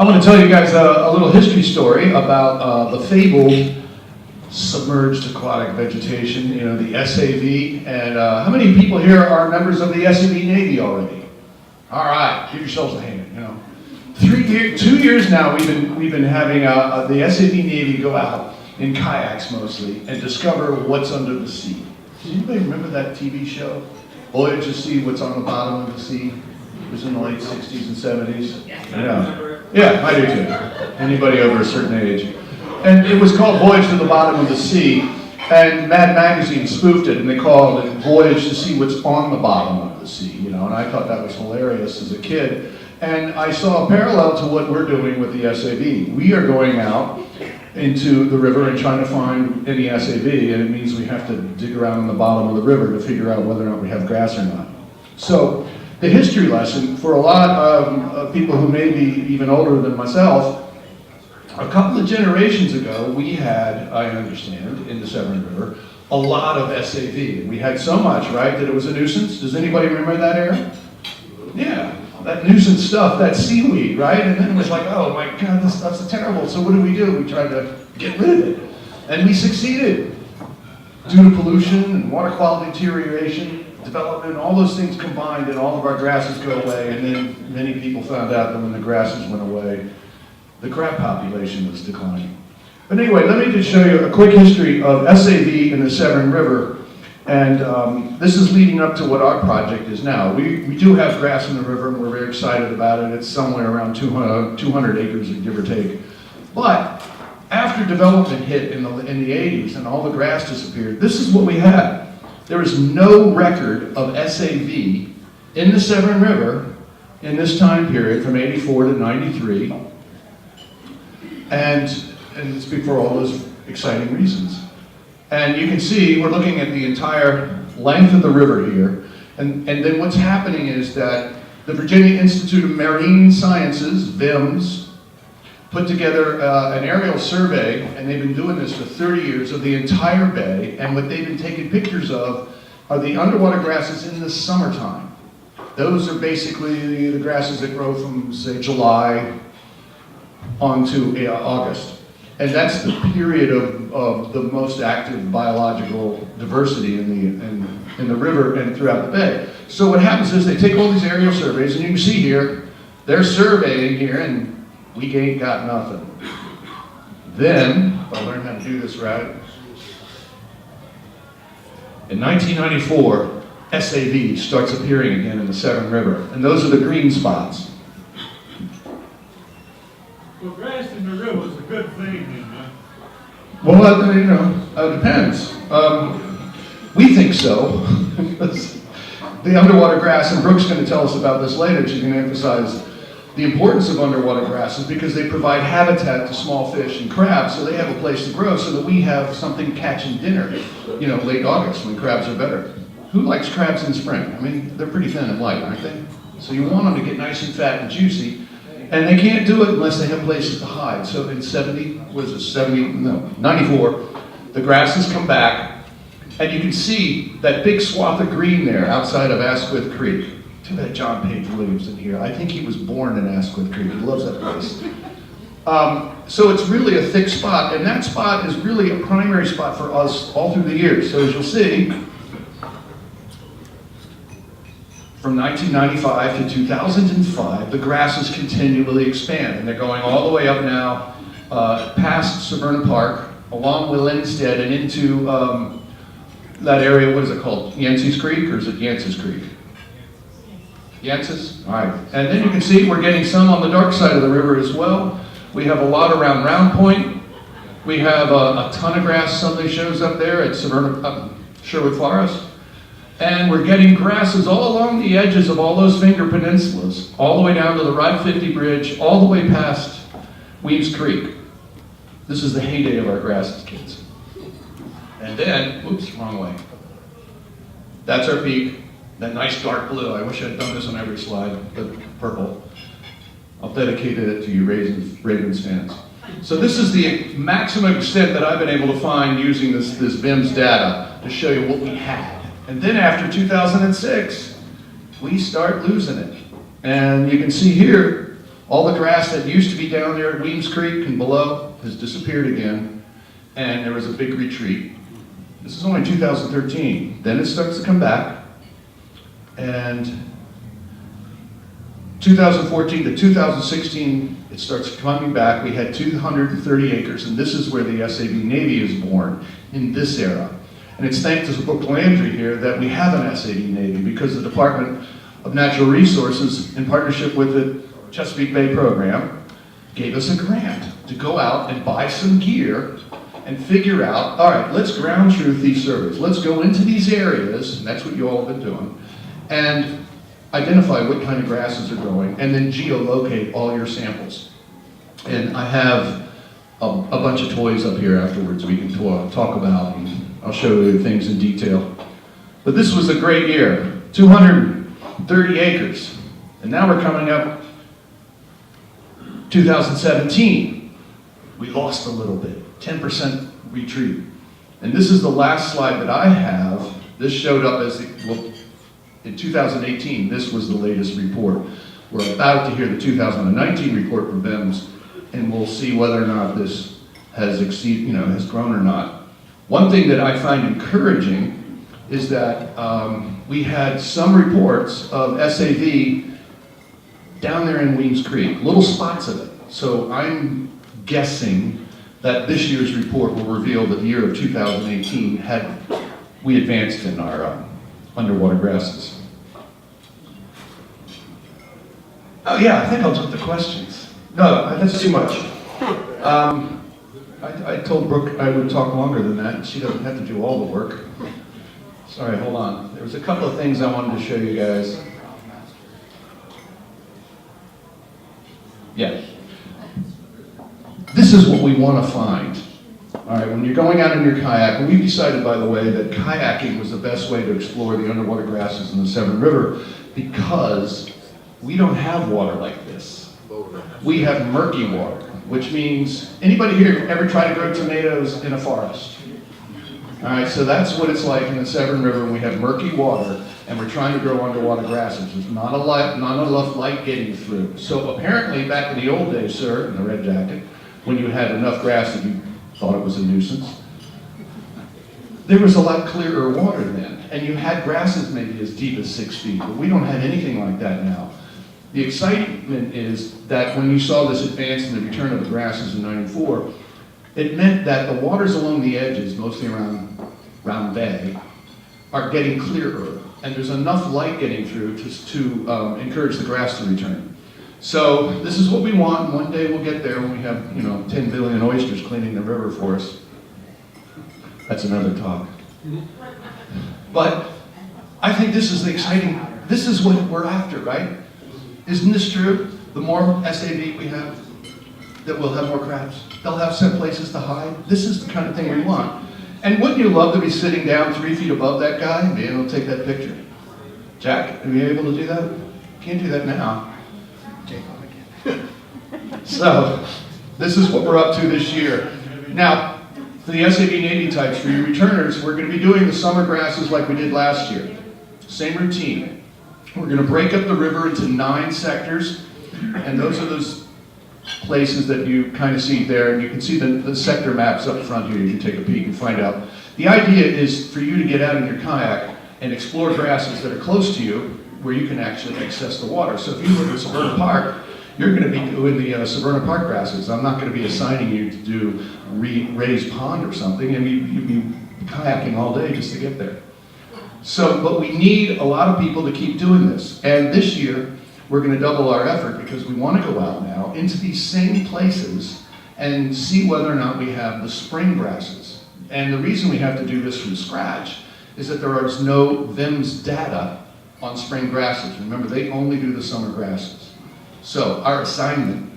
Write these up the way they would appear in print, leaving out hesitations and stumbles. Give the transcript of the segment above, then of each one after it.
I'm going to tell you guys a little history story about the fabled submerged aquatic vegetation, you know, the SAV. And how many people here are members of the SAV Navy already? All right, give yourselves a hand, you know. 2 years now we've been having the SAV Navy go out in kayaks mostly and discover what's under the sea. Does anybody remember that TV show? Voyage to See What's on the Bottom of the Sea? It was in the late 60s and 70s. Yeah, I do too. Anybody over a certain age. And it was called Voyage to the Bottom of the Sea, and Mad Magazine spoofed it, and they called it Voyage to See What's on the Bottom of the Sea, you know, and I thought that was hilarious as a kid. And I saw a parallel to what we're doing with the SAV. We are going out into the river and trying to find any SAV, and it means we have to dig around in the bottom of the river to figure out whether or not we have grass or not. So the history lesson for a lot of people who may be even older than myself, a couple of generations ago, we had, I understand, in the Severn River, a lot of SAV. We had so much, right, that it was a nuisance. Does anybody remember that era? Yeah, that nuisance stuff, that seaweed, right? And then it was like, oh my God, this stuff's terrible. So what do? We tried to get rid of it. And we succeeded. Due to pollution and water quality deterioration, development, all those things combined, and all of our grasses go away. And then many people found out that when the grasses went away, the crab population was declining. But anyway, let me just show you a quick history of SAV in the Severn River. And this is leading up to what our project is now. We do have grass in the river, and we're very excited about it. It's somewhere around 200 acres, give or take. But after development hit in the 80s and all the grass disappeared, this is what we had. There is no record of SAV in the Severn River in this time period from 84 to 93. And it's for all those exciting reasons. And you can see we're looking at the entire length of the river here. And then what's happening is that the Virginia Institute of Marine Sciences, VIMS, put together an aerial survey, and they've been doing this for 30 years, of the entire bay. And what they've been taking pictures of are the underwater grasses in the summertime. Those are basically the grasses that grow from, say, July on to August. And that's the period of the most active biological diversity in the river and throughout the bay. So what happens is they take all these aerial surveys, and you can see here, they're surveying here, and we ain't got nothing. Then, if I learn how to do this right, in 1994, SAV starts appearing again in the Severn River, and those are the green spots. Well, grass in the river is a good thing, then, huh? Well, you know, it depends. We think so. The underwater grass, and Brooke's going to tell us about this later. She's going to emphasize the importance of underwater grasses because they provide habitat to small fish and crabs, so they have a place to grow so that we have something catching dinner, you know, late August when crabs are better. Who likes crabs in spring? I mean, they're pretty thin and light, aren't they? So you want them to get nice and fat and juicy. And they can't do it unless they have places to hide. So in 94, the grasses come back, and you can see that big swath of green there outside of Asquith Creek. Too bad John Page Williams in here. I think he was born in Asquith Creek. He loves that place. So it's really a thick spot, and that spot is really a primary spot for us all through the years. So as you'll see, from 1995 to 2005, the grasses continually expand, and they're going all the way up now past Severn Park, along Willinstead, and into that area. What is it called? Yancey's Creek, or is it Yancey's Creek? Yancey's? All right. And then you can see we're getting some on the dark side of the river as well. We have a lot around Round Point. We have a ton of grass suddenly shows up there at Sherwood Forest. And we're getting grasses all along the edges of all those finger peninsulas, all the way down to the Route 50 bridge, all the way past Weems Creek. This is the heyday of our grasses, kids. And then, oops, wrong way. That's our peak, that nice dark blue. I wish I'd done this on every slide, the purple. I'll dedicate it to you Ravens fans. So this is the maximum extent that I've been able to find using this VIMS data to show you what we had. And then after 2006, we start losing it. And you can see here, All the grass that used to be down there at Weems Creek and below has disappeared again, and there was a big retreat. This is only 2013. Then it starts to come back, and 2014 to 2016, it starts coming back. We had 230 acres, and this is where the SAV Navy is born, in this era. And it's thanks to Brooke Landry here that we have an SAV Navy, because the Department of Natural Resources, in partnership with the Chesapeake Bay program, gave us a grant to go out and buy some gear and figure out, all right, let's ground truth these surveys. Let's go into these areas, and that's what you all have been doing, and identify what kind of grasses are growing, and then geolocate all your samples. And I have a bunch of toys up here afterwards we can talk about, and I'll show you things in detail. But this was a great year, 230 acres. And now we're coming up 2017. We lost a little bit, 10% retreat. And this is the last slide that I have. This showed up as, in 2018, this was the latest report. We're about to hear the 2019 report from BEMS, and we'll see whether or not this has has grown or not. One thing that I find encouraging is that we had some reports of SAV down there in Weems Creek, little spots of it. So I'm guessing that this year's report will reveal that the year of 2018 we advanced in our underwater grasses. Oh yeah, I think I'll jump to questions. No, that's too much. I told Brooke I would talk longer than that, and she doesn't have to do all the work. Sorry, hold on. There was a couple of things I wanted to show you guys. Yeah. This is what we want to find. All right, when you're going out in your kayak, and we decided, by the way, that kayaking was the best way to explore the underwater grasses in the Severn River, because we don't have water like this. We have murky water, which means, anybody here ever try to grow tomatoes in a forest? All right, so that's what it's like in the Severn River when we have murky water and we're trying to grow underwater grasses. There's not enough light getting through. So apparently, back in the old days, sir, in the red jacket, when you had enough grass that you thought it was a nuisance, there was a lot clearer water then. And you had grasses maybe as deep as 6 feet, but we don't have anything like that now. The excitement is that when you saw this advance in the return of the grasses in '94, it meant that the waters along the edges, mostly around Round Bay, are getting clearer, and there's enough light getting through to encourage the grass to return. So this is what we want, and one day we'll get there when we have 10 billion oysters cleaning the river for us. That's another talk. But I think this is the exciting, this is what we're after, right? Isn't this true? The more SAV we have, that we'll have more crabs. They'll have some places to hide. This is the kind of thing we want. And wouldn't you love to be sitting down 3 feet above that guy and be able to take that picture? Jack, are you able to do that? Can't do that now. So, this is what we're up to this year. Now, for the SAV Navy types, for your returners, we're going to be doing the summer grasses like we did last year. Same routine. We're going to break up the river into 9 sectors, and those are those places that you kind of see there, and you can see the sector maps up front here. You can take a peek and find out. The idea is for you to get out in your kayak and explore grasses that are close to you, where you can actually access the water. So if you look at Severn Park, you're going to be doing the Severn Park grasses. I'm not going to be assigning you to do raised pond or something, and you'd be kayaking all day just to get there. So, but we need a lot of people to keep doing this. And this year, we're going to double our effort because we want to go out now into these same places and see whether or not we have the spring grasses. And the reason we have to do this from scratch is that there is no VIMS data on spring grasses. Remember, they only do the summer grasses. So our assignment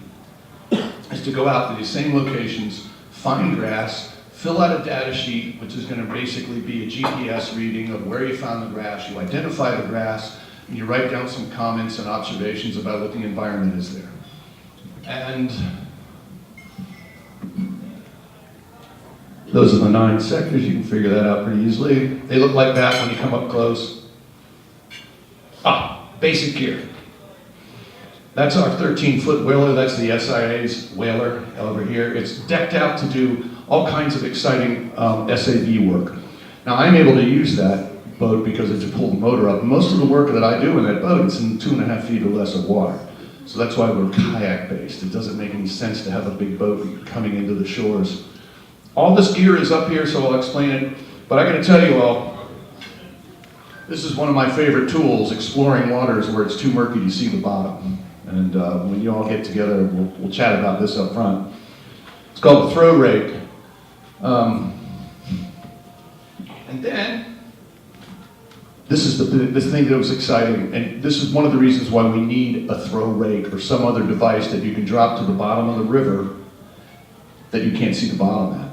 is to go out to these same locations, find grass, fill out a data sheet, which is going to basically be a GPS reading of where you found the grass. You identify the grass, and you write down some comments and observations about what the environment is there. And those are the 9 sectors. You can figure that out pretty easily. They look like that when you come up close. Basic gear. That's our 13-foot whaler. That's the SIA's whaler over here. It's decked out to do all kinds of exciting SAV work. Now, I'm able to use that boat because I just pull the motor up. Most of the work that I do in that boat is in 2.5 feet or less of water. So that's why we're kayak-based. It doesn't make any sense to have a big boat coming into the shores. All this gear is up here, so I'll explain it. But I gotta tell you all, this is one of my favorite tools, exploring waters where it's too murky to see the bottom. And when you all get together, we'll chat about this up front. It's called the throw rake. And then, this is the thing that was exciting, and this is one of the reasons why we need a throw rake or some other device that you can drop to the bottom of the river that you can't see the bottom at.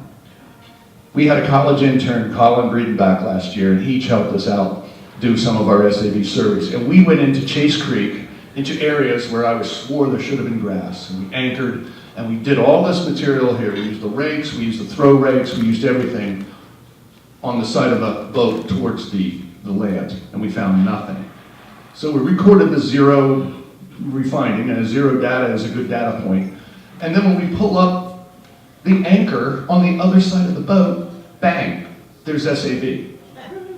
We had a college intern, Colin Breedenbach, last year, and he helped us out do some of our SAV surveys. And we went into Chase Creek, into areas where I swore there should have been grass. And we anchored, and we did all this material here. We used the rakes, we used the throw rakes, we used everything on the side of the boat towards the land, and we found nothing. So we recorded the zero refinding, and a zero data is a good data point. And then when we pull up the anchor on the other side of the boat, bang, there's SAV.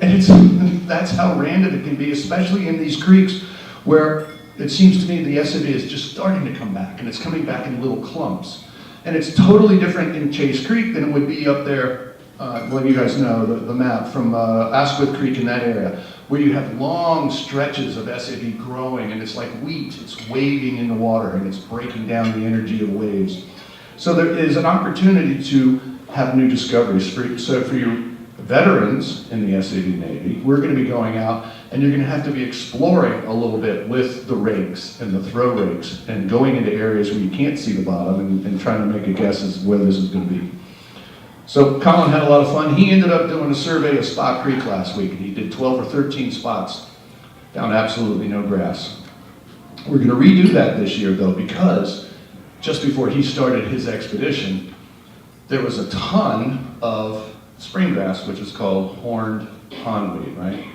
And that's how random it can be, especially in these creeks where it seems to me the SAV is just starting to come back, and it's coming back in little clumps. And it's totally different in Chase Creek than it would be up there, well, you guys know the map from Asquith Creek in that area, where you have long stretches of SAV growing, and it's like wheat. It's waving in the water, and it's breaking down the energy of waves. So there is an opportunity to have new discoveries. So for your veterans in the SAV Navy, we're going to be going out, and you're going to have to be exploring a little bit with the rakes and the throw rakes and going into areas where you can't see the bottom and trying to make a guess as to where this is going to be. So Colin had a lot of fun. He ended up doing a survey of Spot Creek last week, and he did 12 or 13 spots, found absolutely no grass. We're going to redo that this year, though, because just before he started his expedition, there was a ton of spring grass, which is called horned pondweed, right?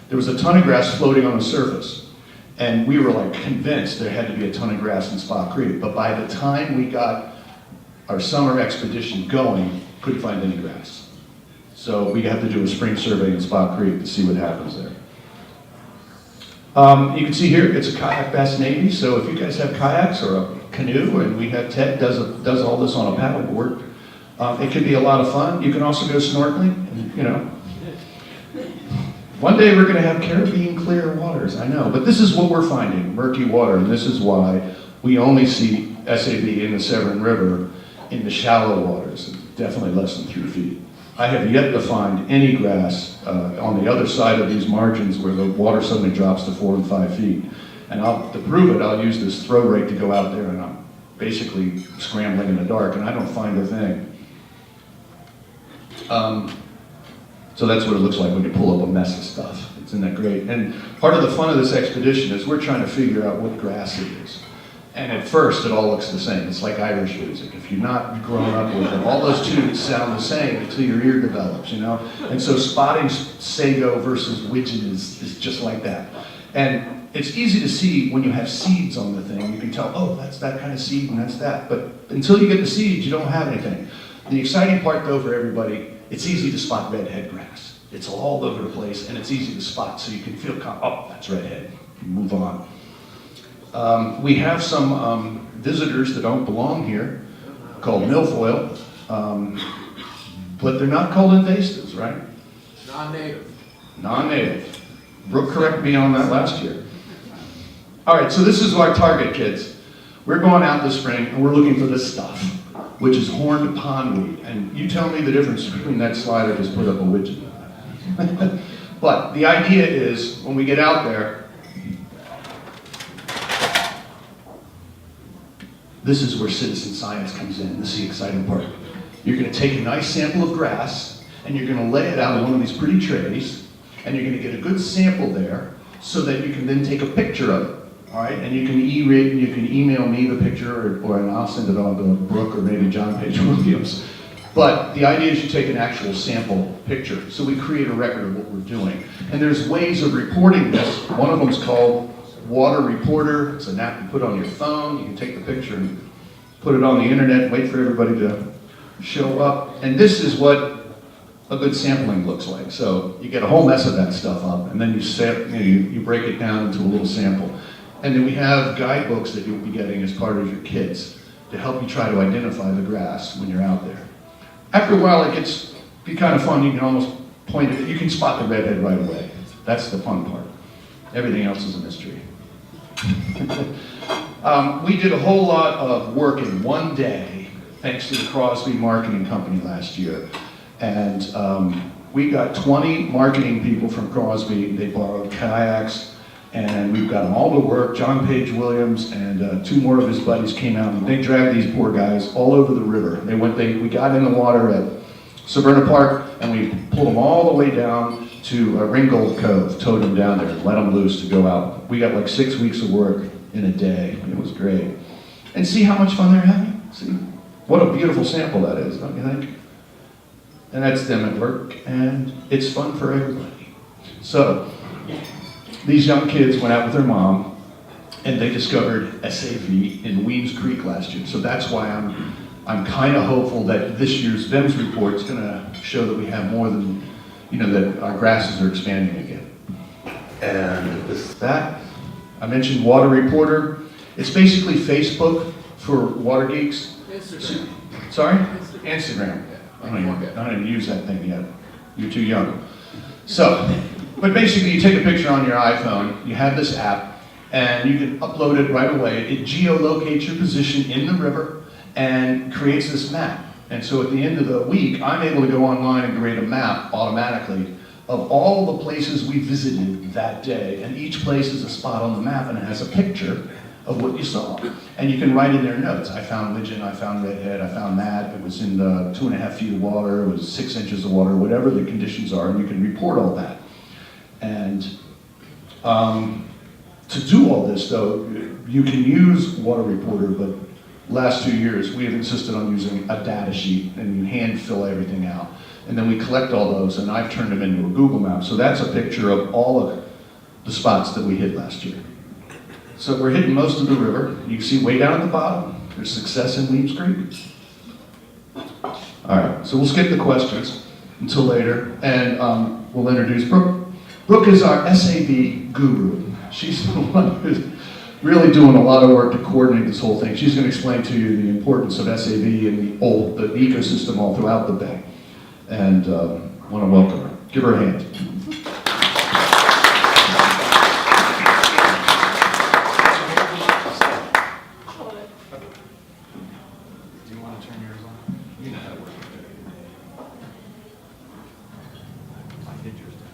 There was a ton of grass floating on the surface, and we were like convinced there had to be a ton of grass in Spot Creek, but by the time we got our summer expedition going, couldn't find any grass. So we have to do a spring survey in Spot Creek to see what happens there. You can see here, it's a kayak-based Navy, so if you guys have kayaks or a canoe, and we have Ted does all this on a paddleboard, it can be a lot of fun. You can also go snorkeling, and, you know. One day we're going to have Caribbean clear waters, I know, but this is what we're finding, murky water, and this is why we only see SAV in the Severn River in the shallow waters, definitely less than 3 feet. I have yet to find any grass on the other side of these margins where the water suddenly drops to 4 and 5 feet. And to prove it, I'll use this throw rake to go out there, and I'm basically scrambling in the dark, and I don't find a thing. So that's what it looks like when you pull up a mess of stuff. Isn't that great? And part of the fun of this expedition is we're trying to figure out what grass it is. And at first, it all looks the same. It's like Irish music. If you're not grown up with it, all those tunes sound the same until your ear develops, you know? And so spotting sago versus widgeon is just like that. And it's easy to see when you have seeds on the thing. You can tell, oh, that's that kind of seed and that's that. But until you get the seeds, you don't have anything. The exciting part, though, for everybody, it's easy to spot redhead grass. It's all over the place, and it's easy to spot, so you can feel, oh, that's redhead. Move on. We have some visitors that don't belong here, called milfoil, but they're not called invasives, right? Non-native. Non-native. Brooke corrected me on that last year. All right, so this is our target, kids. We're going out this spring, and we're looking for this stuff, which is horned pondweed. And you tell me the difference between that slide I just put up a widget. But the idea is, when we get out there, this is where citizen science comes in. This is the exciting part. You're going to take a nice sample of grass, and you're going to lay it out on one of these pretty trays, and you're going to get a good sample there, so that you can then take a picture of it. All right, and you can email me the picture, and I'll send it on to Brooke or maybe John Page Williams. But the idea is you take an actual sample picture, so we create a record of what we're doing. And there's ways of reporting this. One of them is called Water Reporter. It's an app you put on your phone. You can take the picture and put it on the internet, wait for everybody to show up. And this is what a good sampling looks like. So you get a whole mess of that stuff up, and then you break it down into a little sample. And then we have guidebooks that you'll be getting as part of your kits to help you try to identify the grass when you're out there. After a while, it gets to be kind of fun. You can almost point it. You can spot the redhead right away. That's the fun part. Everything else is a mystery. We did a whole lot of work in one day, thanks to the Crosby Marketing Company last year. And we got 20 marketing people from Crosby. They borrowed kayaks, and we've got them all to work. John Page Williams and 2 more of his buddies came out, and they dragged these poor guys all over the river. We got in the water at Severn Park, and we pulled them all the way down to Ringgold Cove, towed them down there, and let them loose to go out. We got like 6 weeks of work in a day. It was great. And see how much fun they're having? See? What a beautiful sample that is, don't you think? And that's them at work, and it's fun for everybody. So, these young kids went out with their mom, and they discovered SAV in Weems Creek last year. So that's why I'm kind of hopeful that this year's VEMS report is going to show that we have more than, that our grasses are expanding again. And with that, I mentioned Water Reporter. It's basically Facebook for water geeks. Instagram. Sorry? Instagram. I don't even use that thing yet. You're too young. So, but basically you take a picture on your iPhone, you have this app, and you can upload it right away. It geolocates your position in the river and creates this map. And so at the end of the week, I'm able to go online and create a map automatically of all the places we visited that day. And each place is a spot on the map, and it has a picture of what you saw. And you can write in their notes. I found widgeon, I found redhead, I found that. It was in 2.5 feet of water, it was 6 inches of water, whatever the conditions are, and you can report all that. And to do all this, though, you can use Water Reporter, but last 2 years, we have insisted on using a data sheet, and you hand fill everything out. And then we collect all those, and I've turned them into a Google map. So that's a picture of all of the spots that we hit last year. So we're hitting most of the river. You can see way down at the bottom, there's success in Weems Creek. All right, so we'll skip the questions until later, and we'll introduce Brooke. Brooke is our SAV guru. She's the one who's really doing a lot of work to coordinate this whole thing. She's going to explain to you the importance of SAV and the ecosystem all throughout the bay. And want to welcome her. Give her a hand. Do you want to turn yours on? You know how to work. I did yours down.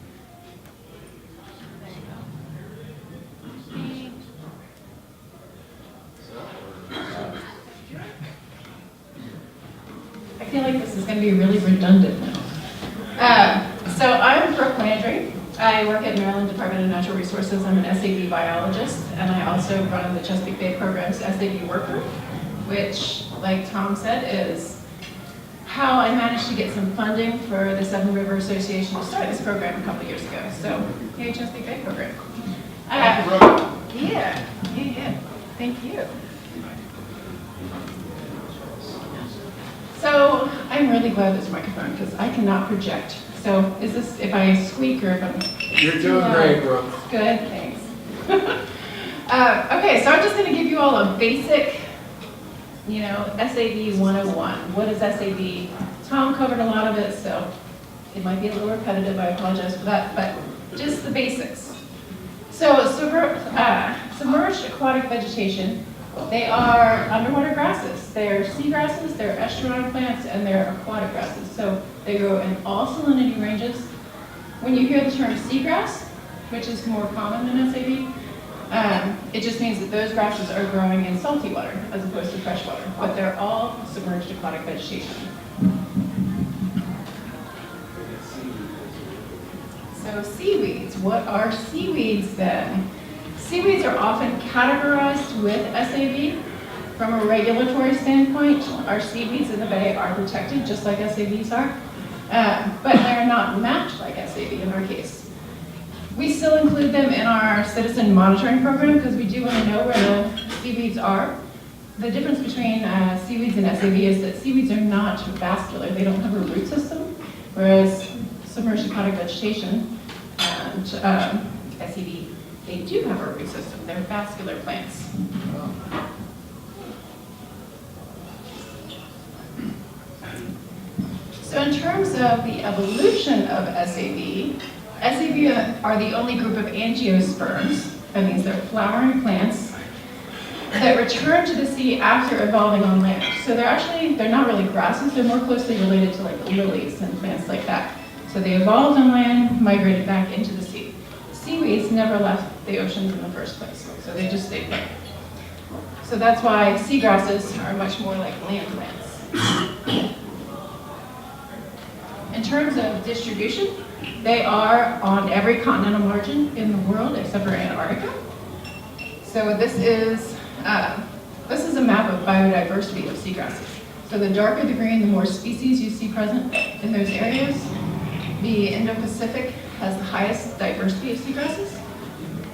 I feel like this is going to be really redundant now. So I'm Brooke Landry. I work at Maryland Department of Natural Resources. I'm an SAV Biologist, and I also run the Chesapeake Bay program's SAV Workgroup, which, like Tom said, is how I managed to get some funding for the Severn River Association to start this program a couple years ago. So, yay, Chesapeake Bay program. Yeah. Thank you. So I'm really glad there's a microphone because I cannot project. So is this if I squeak or if I'm... You're doing great, Brooke. Good, thanks. Okay, so I'm just going to give you all a basic, SAV 101. What is SAV? Tom covered a lot of it, so it might be a little repetitive. I apologize for that, but just the basics. So submerged aquatic vegetation. They are underwater grasses. They're seagrasses, they're estuarine plants, and they're aquatic grasses. So they grow in all salinity ranges. When you hear the term seagrass, which is more common than SAV, it just means that those grasses are growing in salty water as opposed to fresh water, but they're all submerged aquatic vegetation. So seaweeds, what are seaweeds then? Seaweeds are often categorized with SAV. From a regulatory standpoint, our seaweeds in the bay are protected just like SAVs are, but they're not mapped like SAV in our case. We still include them in our citizen monitoring program because we do want to know where the seaweeds are. The difference between seaweeds and SAV is that seaweeds are not vascular. They don't have a root system, whereas submerged aquatic vegetation and SAV, they do have a root system. They're vascular plants. So in terms of the evolution of SAV, SAV are the only group of angiosperms, that means they're flowering plants, that return to the sea after evolving on land. So they're not really grasses, they're more closely related to like lilies and plants like that. So they evolved on land, migrated back into the sea. Seaweeds never left the oceans in the first place, so they just stayed there. So that's why seagrasses are much more like land plants. In terms of distribution, they are on every continental margin in the world except for Antarctica. So this is a map of biodiversity of seagrasses. So the darker the green, the more species you see present in those areas. The Indo-Pacific has the highest diversity of seagrasses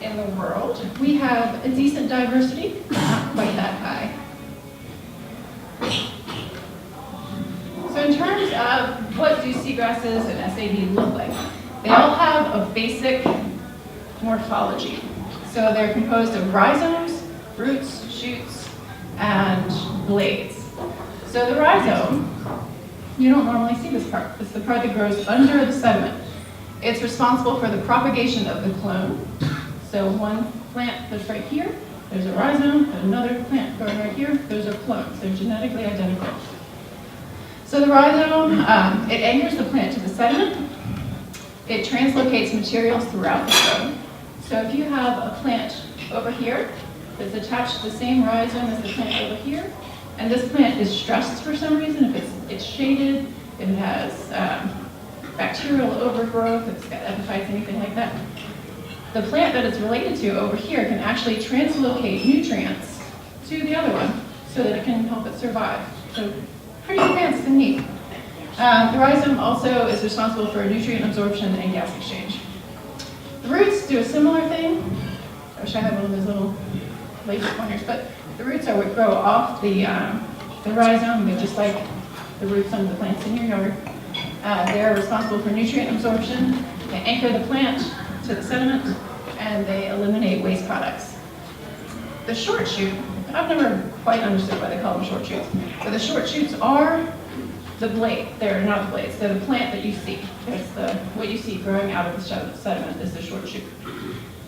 in the world. We have a decent diversity, not quite that high. So in terms of what do seagrasses and SAV look like, they all have a basic morphology. So they're composed of rhizomes, roots, shoots, and blades. So the rhizome, you don't normally see this part. It's the part that grows under the sediment. It's responsible for the propagation of the clone. So one plant that's right here, there's a rhizome, and another plant growing right here, those are clones. They're genetically identical. So the rhizome, it anchors the plant to the sediment. It translocates materials throughout the clone. So if you have a plant over here that's attached to the same rhizome as the plant over here, and this plant is stressed for some reason, if it's shaded, if it has bacterial overgrowth, if it's got epiphytes, anything like that, the plant that it's related to over here can actually translocate nutrients to the other one so that it can help it survive. So pretty advanced and neat. The rhizome also is responsible for nutrient absorption and gas exchange. The roots do a similar thing. I wish I had one of those little laser pointers, but the roots are what grow off the rhizome. They're just like the roots of the plants in your yard. They're responsible for nutrient absorption. They anchor the plant to the sediment, and they eliminate waste products. The short shoot, I've never quite understood why they call them short shoots, but the short shoots are the blade. They're not the blades, they're the plant that you see. There's what you see growing out of the sediment is the short shoot.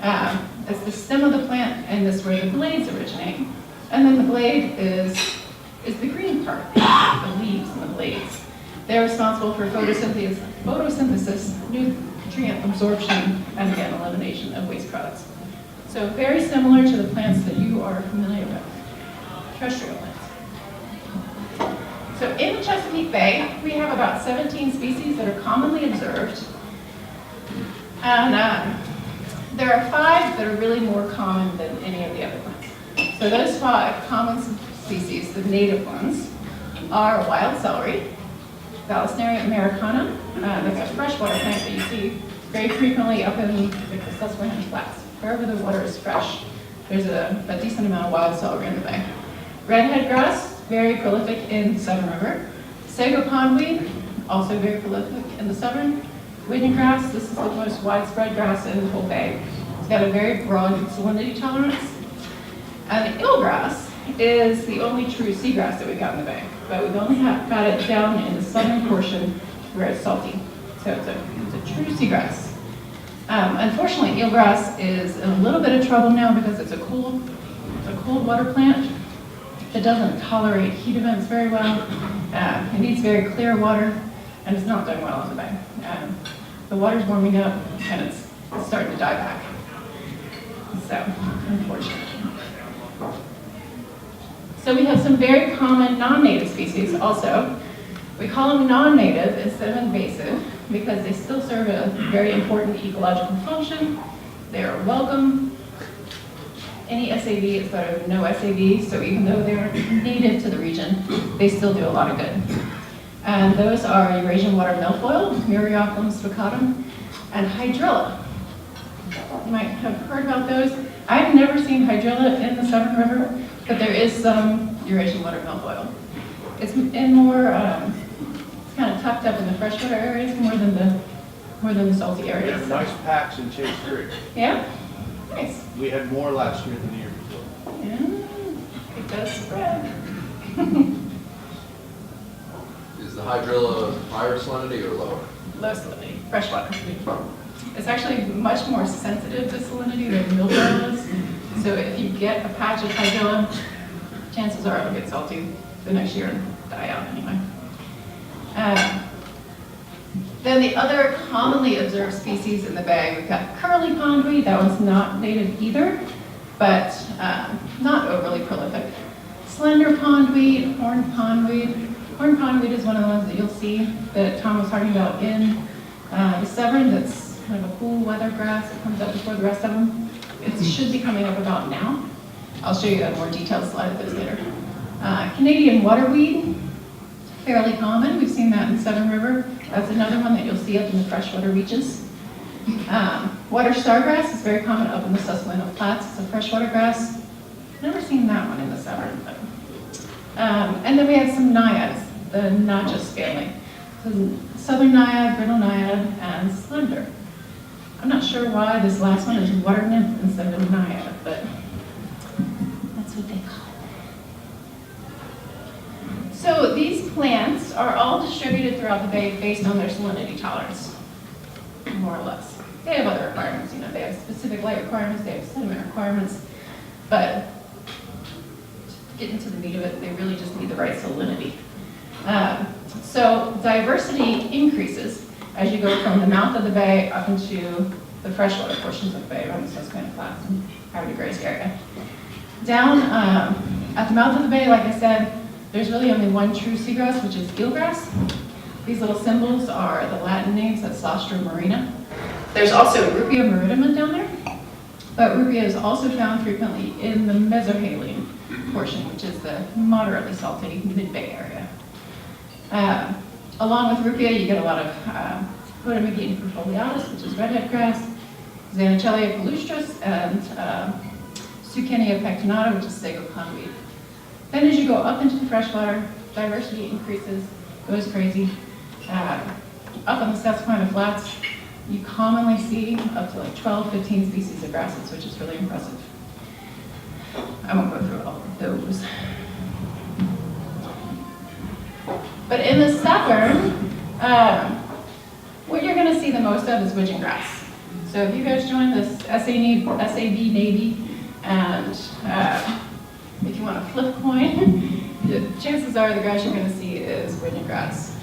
It's the stem of the plant, and this is where the blades originate. And then the blade is the green part, the leaves and the blades. They're responsible for photosynthesis, nutrient absorption, and again, elimination of waste products. So very similar to the plants that you are familiar with, terrestrial plants. So in the Chesapeake Bay, we have about 17 species that are commonly observed. And there are 5 that are really more common than any of the other plants. So those 5 common species, the native ones, are wild celery, Vallisneria americana. That's a freshwater plant that you see very frequently up in the Susquehanna Flats. Wherever the water is fresh, there's a decent amount of wild celery in the bay. Redhead grass, very prolific in Severn River. Sago pondweed, also very prolific in the Severn. Widgeon grass, this is the most widespread grass in the whole bay. It's got a very broad salinity tolerance. And the eelgrass is the only true seagrass that we've got in the bay, but we've only got it down in the southern portion where it's salty. So it's a true seagrass. Unfortunately, eelgrass is in a little bit of trouble now because it's a cold water plant that doesn't tolerate heat events very well. It needs very clear water, and it's not doing well in the bay. The water's warming up, and it's starting to die back. So, unfortunately. So we have some very common non-native species also. We call them non-native instead of invasive because they still serve a very important ecological function. They are welcome. Any SAV is better than no SAV, so even though they're native to the region, they still do a lot of good. And those are Eurasian water milfoil, Myriophyllum spiccatum, and Hydrilla. You might have heard about those. I've never seen hydrilla in the Severn River, but there is some Eurasian water milfoil. It's in more, it's kind of tucked up in the freshwater areas more than the salty We areas. have nice packs in Chase Creek. Yeah? Nice. We had more last year than the year before. Yeah, it does spread. Is the hydrilla higher salinity or lower? Low salinity, freshwater. It's actually much more sensitive to salinity than milfoil is. So if you get a patch of hydrilla, chances are it'll get salty the next year and die out anyway. Then the other commonly observed species in the bay, we've got curly pondweed. That one's not native either, but not overly prolific. Slender pondweed, horned pondweed. Horned pondweed is one of the ones that you'll see that Tom was talking about in the Severn. That's kind of a cool weather grass that comes up before the rest of them. It should be coming up about now. I'll show you a more detailed slide of those later. Canadian waterweed, fairly common. We've seen that in Severn River. That's another one that you'll see up in the freshwater reaches. Water stargrass is very common up in the Susquehanna Flats. It's a freshwater grass. Never seen that one in the Severn. But, and then we have some naiads, the Notchus family. So southern naiad, brittle naiad, and slender. I'm not sure why this last one is water nymph instead of naiad, but that's what they call it. So these plants are all distributed throughout the bay based on their salinity tolerance, more or less. They have other requirements, you know, they have specific light requirements, they have sediment requirements, but to get into the meat of it, they really just need the right salinity. So diversity increases as you go from the mouth of the bay up into the freshwater portions of the bay around the Susquehanna Flats and Howard Grace area. Down at the mouth of the bay, like I said, there's really only one true seagrass, which is eelgrass. These little symbols are the Latin names, that's Sostra marina. There's also Rupia marittima down there, but Rupia is also found frequently in the mesohaline portion, which is the moderately salty mid-bay area. Along with Rupia, you get a lot of Potamogeton perfoliatus, which is redhead grass, Xanachellia palustris, and Sucenia pectinata, which is sago pondweed. Then as you go up into the freshwater, diversity increases, goes crazy. Up on the Susquehanna Flats, you commonly see up to like 12, 15 species of grasses, which is really impressive. I won't go through all of those. But in the Severn, what you're going to see the most of is widgeon grass. So if you guys join this SAV Navy, and if you want to flip a coin, the chances are the grass you're going to see is widgeon grass.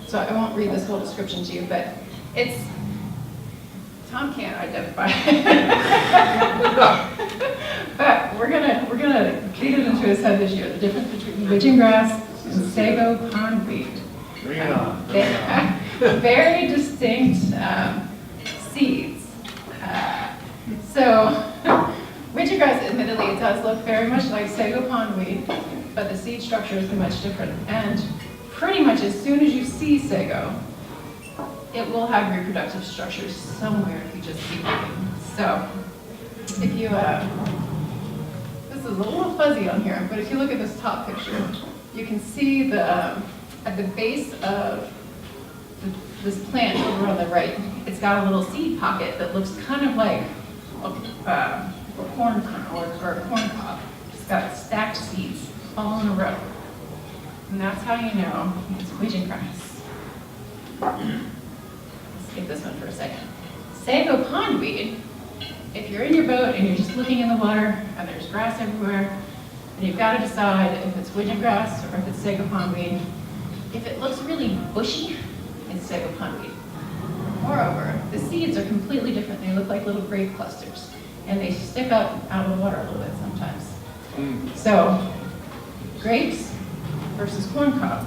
So I won't read this whole description to you, but it's, Tom can't identify it. But we're gonna feed it into his head this year, the difference between widgeon grass and sago pondweed. Bring it on. They have very distinct seeds. So widgeon grass, admittedly, it does look very much like sago pondweed, but the seed structure is much different. And pretty much as soon as you see sago, it will have reproductive structures somewhere if you just keep looking. So if you, this is a little fuzzy on here, but if you look at this top picture, you can see the, at the base of this plant over on the right, it's got a little seed pocket that looks kind of like a corn kernel or a corn cob. It's got stacked seeds all in a row. And that's how you know it's widgeon grass. Skip this one for a second. Sago pondweed, if you're in your boat and you're just looking in the water and there's grass everywhere, and you've got to decide if it's widgeon grass or if it's sago pondweed. If it looks really bushy, it's sago pondweed. Moreover, the seeds are completely different. They look like little grape clusters, and they stick up out of the water a little bit sometimes. So, grapes versus corn cob.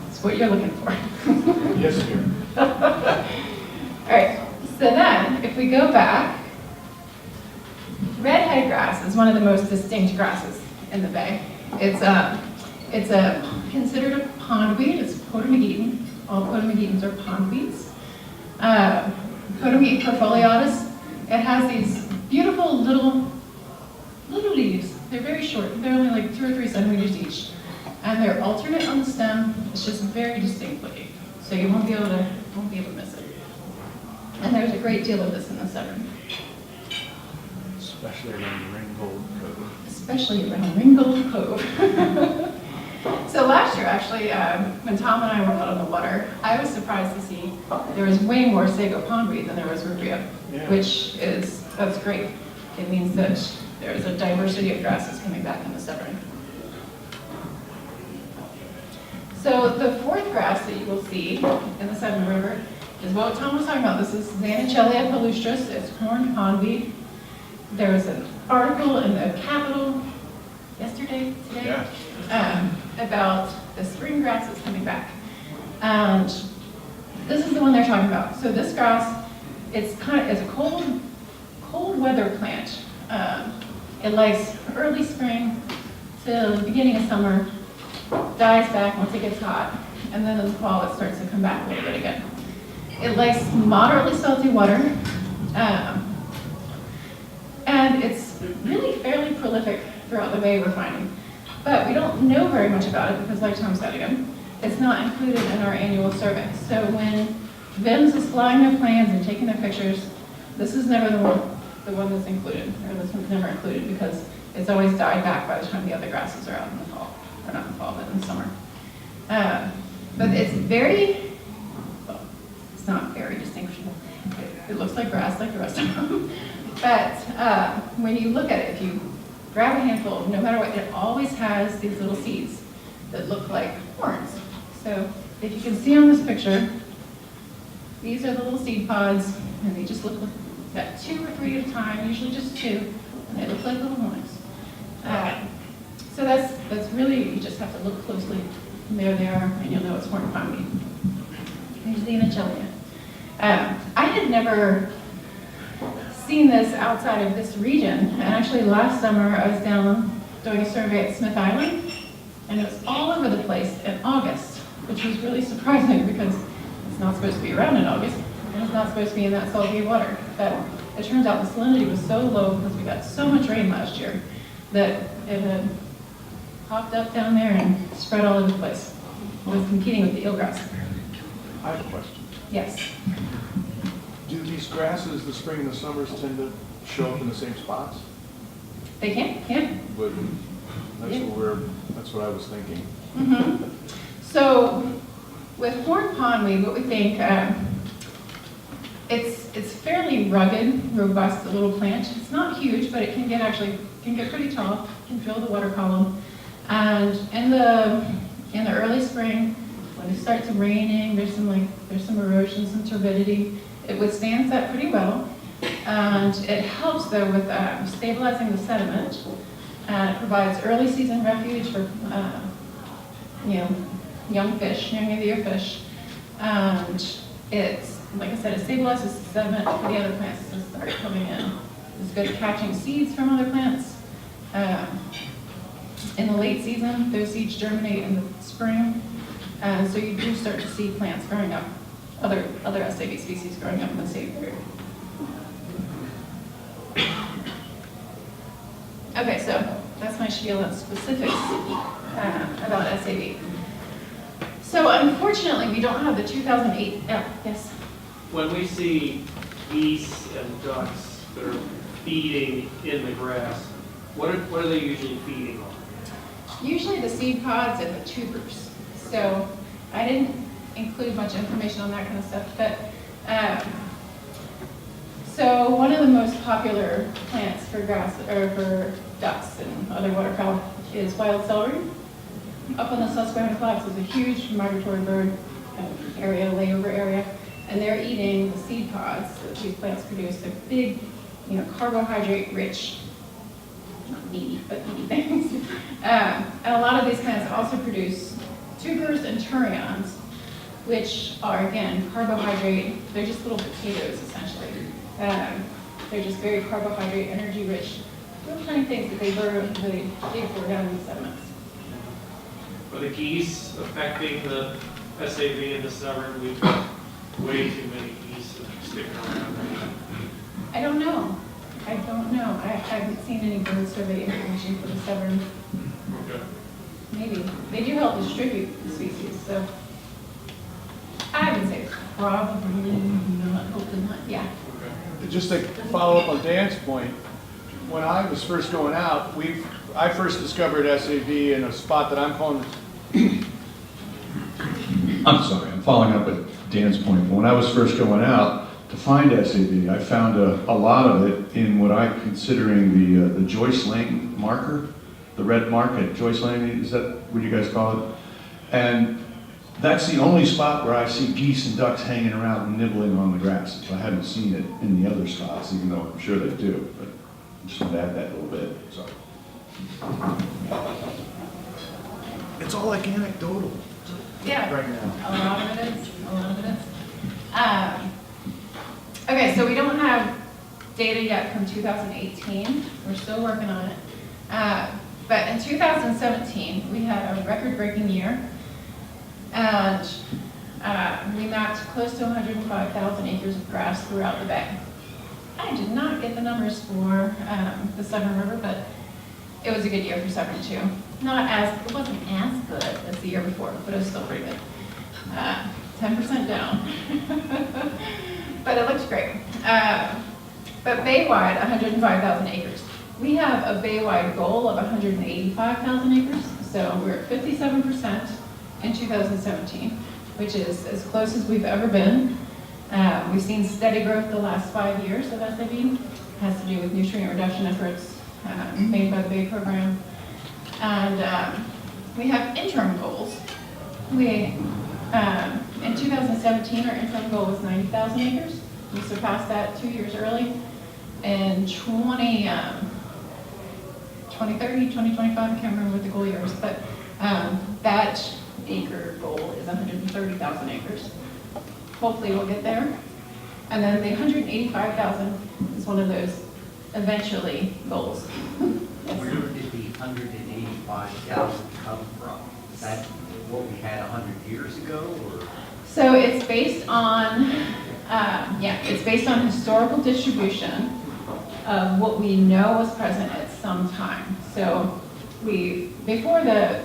That's what you're looking for. Yes, dear. All right, so then, if we go back, redhead grass is one of the most distinct grasses in the bay. It's considered a pondweed. It's Potamogeton. All Potamogetons are pondweeds. Potamogeton perfoliatus it has these beautiful little leaves. They're very short. They're only like 2 or 3 centimeters each. And they're alternate on the stem. It's just very distinct looking. So you won't be able to miss it. And there's a great deal of this in the Severn. Especially around Ringgold Cove. Especially around Ringgold Cove. So last year, actually, when Tom and I were out on the water, I was surprised to see there was way more sago pondweed than there was rubia, that's great. It means that there is a diversity of grasses coming back in the Severn. So the fourth grass that you will see in the Severn River is what Tom was talking about. This is Xanachellia palustris. It's horned pondweed. There was an article in the Capitol today, about the spring grass that's coming back. And this is the one they're talking about. So this grass, it's a cold weather plant. It likes early spring till the beginning of summer, dies back once it gets hot, and then in the fall it starts to come back a little bit again. It likes moderately salty water, and it's really fairly prolific throughout the Bay, we're finding. But we don't know very much about it because, like Tom said again, it's not included in our annual survey. So when VIMS is flying their planes and taking their pictures, this is never the one that's included, or this one's never included because it's always died back by the time the other grasses are out in the fall. Or not in the fall, but in the summer. But it's it's not very distinguishable. It looks like grass like the rest of them. But when you look at it, if you grab a handful, no matter what, it always has these little seeds that look like horns. So if you can see on this picture, these are the little seed pods, and they just look like that 2 or 3 at a time, usually just 2, and they look like little horns. So that's really, you just have to look closely, and there they are, and you'll know it's horned pondweed. There's the Xanachellia. I had never seen this outside of this region, and actually last summer I was down doing a survey at Smith Island, and it was all over the place in August, which was really surprising because it's not supposed to be around in August, and it's not supposed to be in that salty water. But it turns out the salinity was so low because we got so much rain last year that it had popped up down there and spread all over the place. It was competing with the eelgrass. I have a question. Yes. Do these grasses, the spring and the summers, tend to show up in the same spots? They can, yeah. But Yeah. that's what I was thinking. Mm-hmm. So with horned pondweed, what we think, it's fairly rugged, robust little plant. It's not huge, but it can get pretty tall, can fill the water column. And in the early spring, when it starts raining, there's some erosion, some turbidity. It withstands that pretty well, and it helps though with stabilizing the sediment. And it provides early season refuge for young fish, young of the year fish. And it's, like I said, it stabilizes the sediment for the other plants to start coming in. It's good at catching seeds from other plants. In the late season, those seeds germinate in the spring, and so you do start to see plants growing up, other SAV species growing up in the same area. Okay, so that's my spiel on specifics about SAV. So unfortunately, we don't have the 2008, yes? When we see geese and ducks that are feeding in the grass, what are they usually feeding on? Usually the seed pods and the tubers. So I didn't include much information on that kind of stuff, but so one of the most popular plants for grass or for ducks and other waterfowl is wild celery. Up on the Susquehanna Flats is a huge migratory bird area, layover area, and they're eating the seed pods that these plants produce. They're big, carbohydrate-rich, not meaty, but meaty things. And a lot of these plants also produce tubers and turions, which are, again, carbohydrate. They're just little potatoes, essentially. They're just very carbohydrate, energy-rich, little tiny things that they really dig for down in the sediments. Are the geese affecting the SAV in the Severn? We've got way too many geese sticking around right now. I don't know. I don't know. I haven't seen any bird survey information for the Severn. Okay. Maybe. They do help distribute the species, so I would say probably not, hopefully not, yeah. Just to follow up on Dan's point, when I was first going out, I first discovered SAV in a spot that I'm calling, I'm sorry, I'm following up with Dan's point. When I was first going out to find SAV, I found a lot of it in what I'm considering the Joyce Lane marker, the red mark at Joyce Lane, is that what you guys call it? And that's the only spot where I see geese and ducks hanging around and nibbling on the grasses. I haven't seen it in the other spots, even though I'm sure they do, but I just want to add that a little bit, sorry. It's all like anecdotal Yeah, right now. a lot of it is, a lot of it is. Okay, so we don't have data yet from 2018. We're still working on it. But in 2017, we had a record-breaking year, and we mapped close to 105,000 acres of grass throughout the bay. I did not get the numbers for the Severn River, but it was a good year for Severn too. It wasn't as good as the year before, but it was still pretty good. 10% down. But it looked great. But bay-wide, 105,000 acres. We have a bay-wide goal of 185,000 acres, so we're at 57% in 2017, which is as close as we've ever been. We've seen steady growth the last 5 years of SAV. It has to do with nutrient reduction efforts made by the Bay program. And we have interim goals. In 2017, our interim goal was 90,000 acres. We surpassed that 2 years early. In 2030, 2025, I can't remember what the goal year is, but that acre goal is 130,000 acres. Hopefully we'll get there. And then the 185,000 is one of those eventually goals. Where did the 185,000 come from? Is that what we had 100 years ago, or? So it's based on, it's based on historical distribution of what we know was present at some time. So before the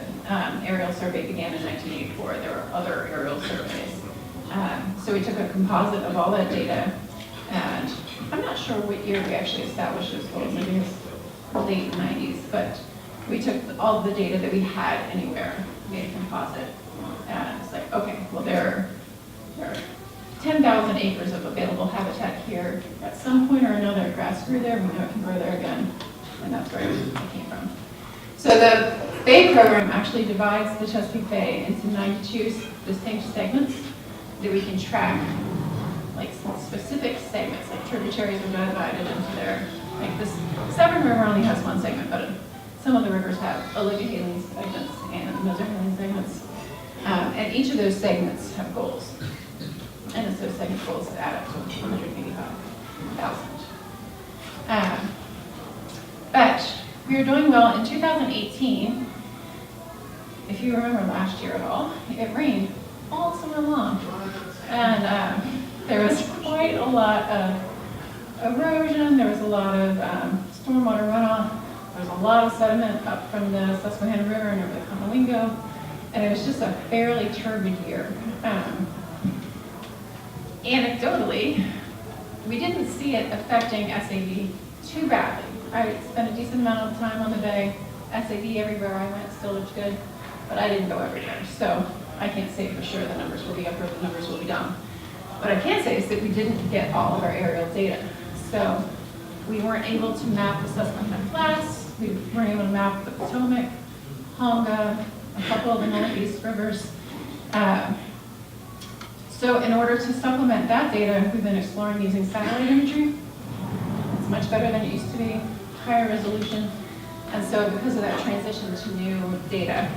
aerial survey began in 1984, there were other aerial surveys. So we took a composite of all that data, and I'm not sure what year we actually established those goals. Maybe it was late 90s, but we took all the data that we had anywhere, made a composite, and it's like, okay, well there are 10,000 acres of available habitat here. At some point or another, grass grew there, we know it can grow there again, and that's where it came from. So the Bay program actually divides the Chesapeake Bay into 92 distinct segments that we can track, like some specific segments, like tributaries are divided into their, like this Severn River only has one segment, but some of the rivers have alluvialing segments and mesohaline segments. And each of those segments have goals. And it's those segment goals that add up to 185,000. But we were doing well in 2018. If you remember last year at all, it rained all summer long. And there was quite a lot of erosion, there was a lot of stormwater runoff, there was a lot of sediment up from the Susquehanna River and over the Conowingo, and it was just a fairly turbid year. Anecdotally, we didn't see it affecting SAV too badly. I spent a decent amount of time on the bay. SAV everywhere I went still looked good, but I didn't go everywhere. So I can't say for sure the numbers will be up or the numbers will be down. What I can say is that we didn't get all of our aerial data. So we weren't able to map the Susquehanna Flats, we weren't able to map the Potomac, Honga, a couple of the Northeast rivers. So in order to supplement that data, we've been exploring using satellite imagery. It's much better than it used to be, higher resolution. And so because of that transition to new data,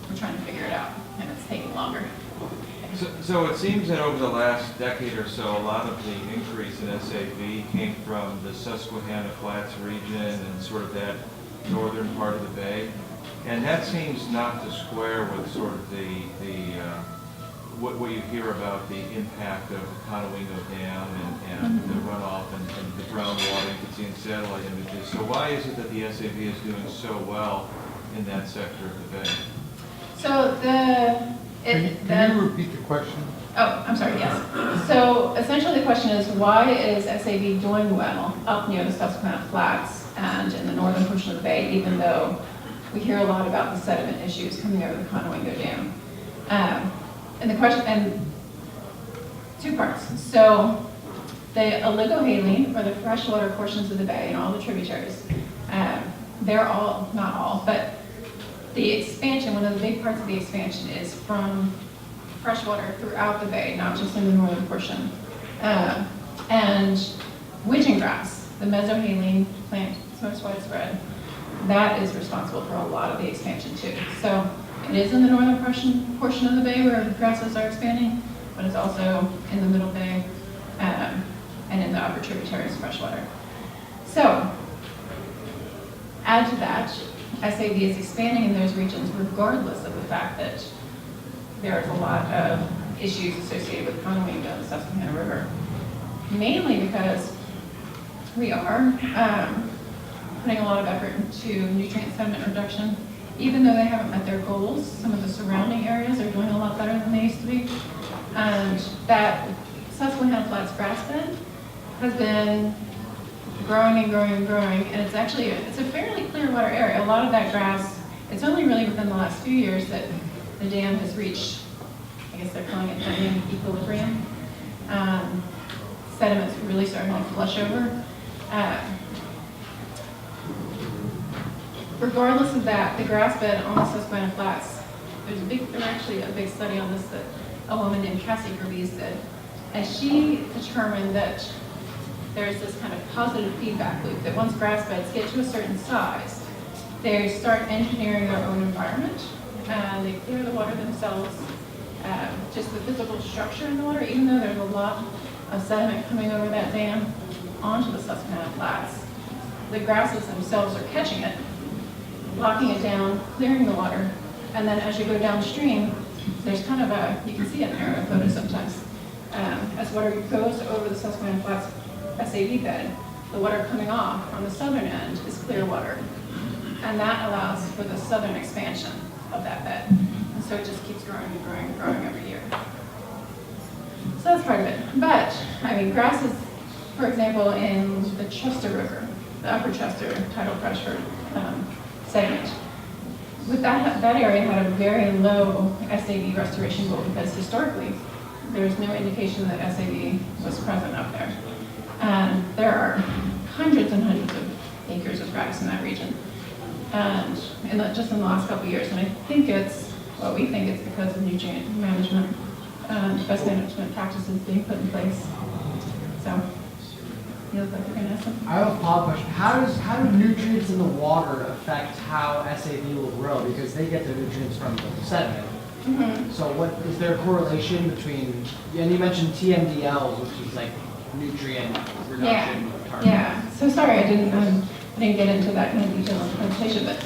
we're trying to figure it out, and it's taking longer. So it seems that over the last decade or so, a lot of the increase in SAV came from the Susquehanna Flats region and sort of that northern part of the bay. And that seems not to square with sort of the what you hear about the impact of Conowingo Dam and the runoff and the groundwater you can see in satellite images. So why is it that the SAV is doing so well in that sector of the bay? So Can you repeat the question? Oh, I'm sorry, yes. So essentially the question is, why is SAV doing well up near the Susquehanna Flats and in the northern portion of the bay, even though we hear a lot about the sediment issues coming over the Conowingo Dam? And the question, and two parts. So the oligohaline, or the freshwater portions of the bay and all the tributaries, they're all, not all, but the expansion, one of the big parts of the expansion is from freshwater throughout the bay, not just in the northern portion. And widgeon grass, the mesohaline plant, it's most widespread, that is responsible for a lot of the expansion too. So it is in the northern portion of the bay where the grasses are expanding, but it's also in the middle bay and in the upper tributaries of freshwater. So add to that, SAV is expanding in those regions regardless of the fact that there's a lot of issues associated with Conowingo and the Susquehanna River, mainly because we are putting a lot of effort into nutrient sediment reduction. Even though they haven't met their goals, some of the surrounding areas are doing a lot better than they used to be. And that Susquehanna Flats grass bed has been growing and growing and growing, and it's actually, it's a fairly clear water area. A lot of that grass, it's only really within the last few years that the dam has reached, I guess they're calling it dynamic equilibrium. Sediments really starting to flush over. Regardless of that, the grass bed on the Susquehanna Flats, there's actually a big study on this that a woman named Cassie Gervais did, and she determined that there's this kind of positive feedback loop that once grass beds get to a certain size, they start engineering their own environment, and they clear the water themselves. Just the physical structure in the water, even though there's a lot of sediment coming over that dam onto the Susquehanna Flats, the grasses themselves are catching it, locking it down, clearing the water, and then as you go downstream, there's kind of a, you can see it in aerial photos sometimes, as water goes over the Susquehanna Flats SAV bed, the water coming off on the southern end is clear water, and that allows for the southern expansion of that bed, and so it just keeps growing and growing and growing every year. So that's part of it, but, I mean, grasses, for example, in the Chester River, the upper Chester tidal pressure segment. With that area had a very low SAV restoration goal because historically there's no indication that SAV was present up there. And there are hundreds and hundreds of acres of grass in that region. And just in the last couple of years, and I think it's, well, we think it's because of nutrient management, best management practices being put in place. So. You look like you're gonna ask something. I have a follow-up question. How do nutrients in the water affect how SAV will grow? Because they get their nutrients from the sediment. Mm-hmm. So what is there a correlation between, and you mentioned TMDLs, which is like nutrient reduction target. Yeah. So sorry, I didn't get into that kind of detail in the presentation, but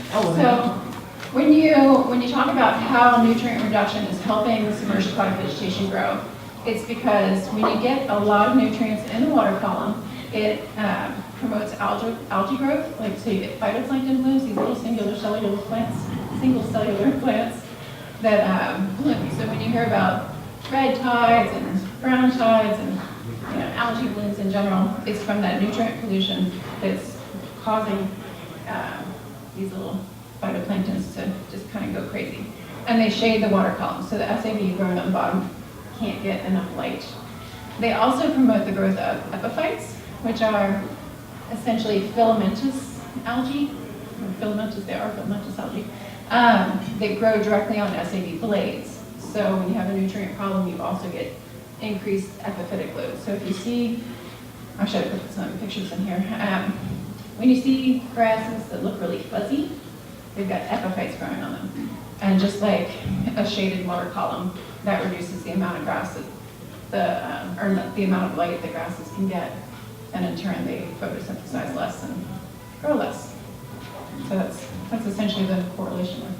when you talk about how nutrient reduction is helping the submerged aquatic vegetation grow, it's because when you get a lot of nutrients in the water column, it promotes algae growth, like so you get phytoplankton blooms, these little single cellular plants that bloom. So when you hear about red tides and brown tides and algae blooms in general, it's from that nutrient pollution that's causing these little phytoplanktons to just kind of go crazy. And they shade the water column, so the SAV growing on the bottom can't get enough light. They also promote the growth of epiphytes, which are essentially filamentous algae. They are filamentous algae. They grow directly on SAV blades. So when you have a nutrient problem, you also get increased epiphytic load. So if you see, actually I put some pictures in here. When you see grasses that look really fuzzy, they've got epiphytes growing on them. And just like a shaded water column, that reduces the amount of grass that the amount of light the grasses can get, and in turn they photosynthesize less and grow less. So that's essentially the correlation there.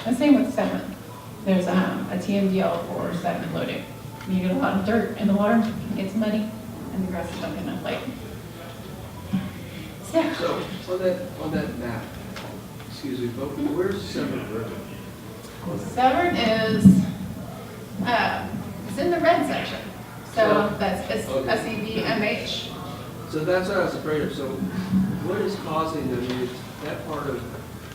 And same with sediment. there's a TMDL for sediment loading. You get a lot of dirt in the water, it gets muddy, and the grass is not gonna like. So, So, on that map, excuse me, but where's Severn River? Severn is, it's in the red section. So that's SAV. So that's what I was afraid of. So what is causing that part of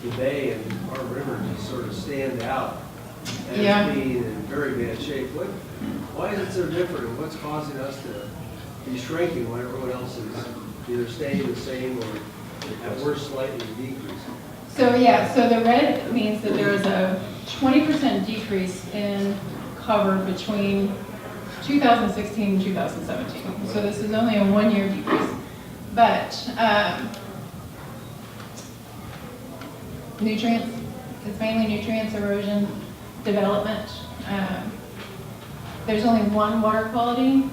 the bay and our river to sort of stand out as Yeah. being in very bad shape? Why is it so different? And what's causing us to be shrinking when everyone else is either staying the same or at worst slightly decreasing? So yeah, so the red means that there is a 20% decrease in cover between 2016 and 2017. So this is only a 1-year decrease. But nutrients, it's mainly nutrients, erosion, development. There's only one water quality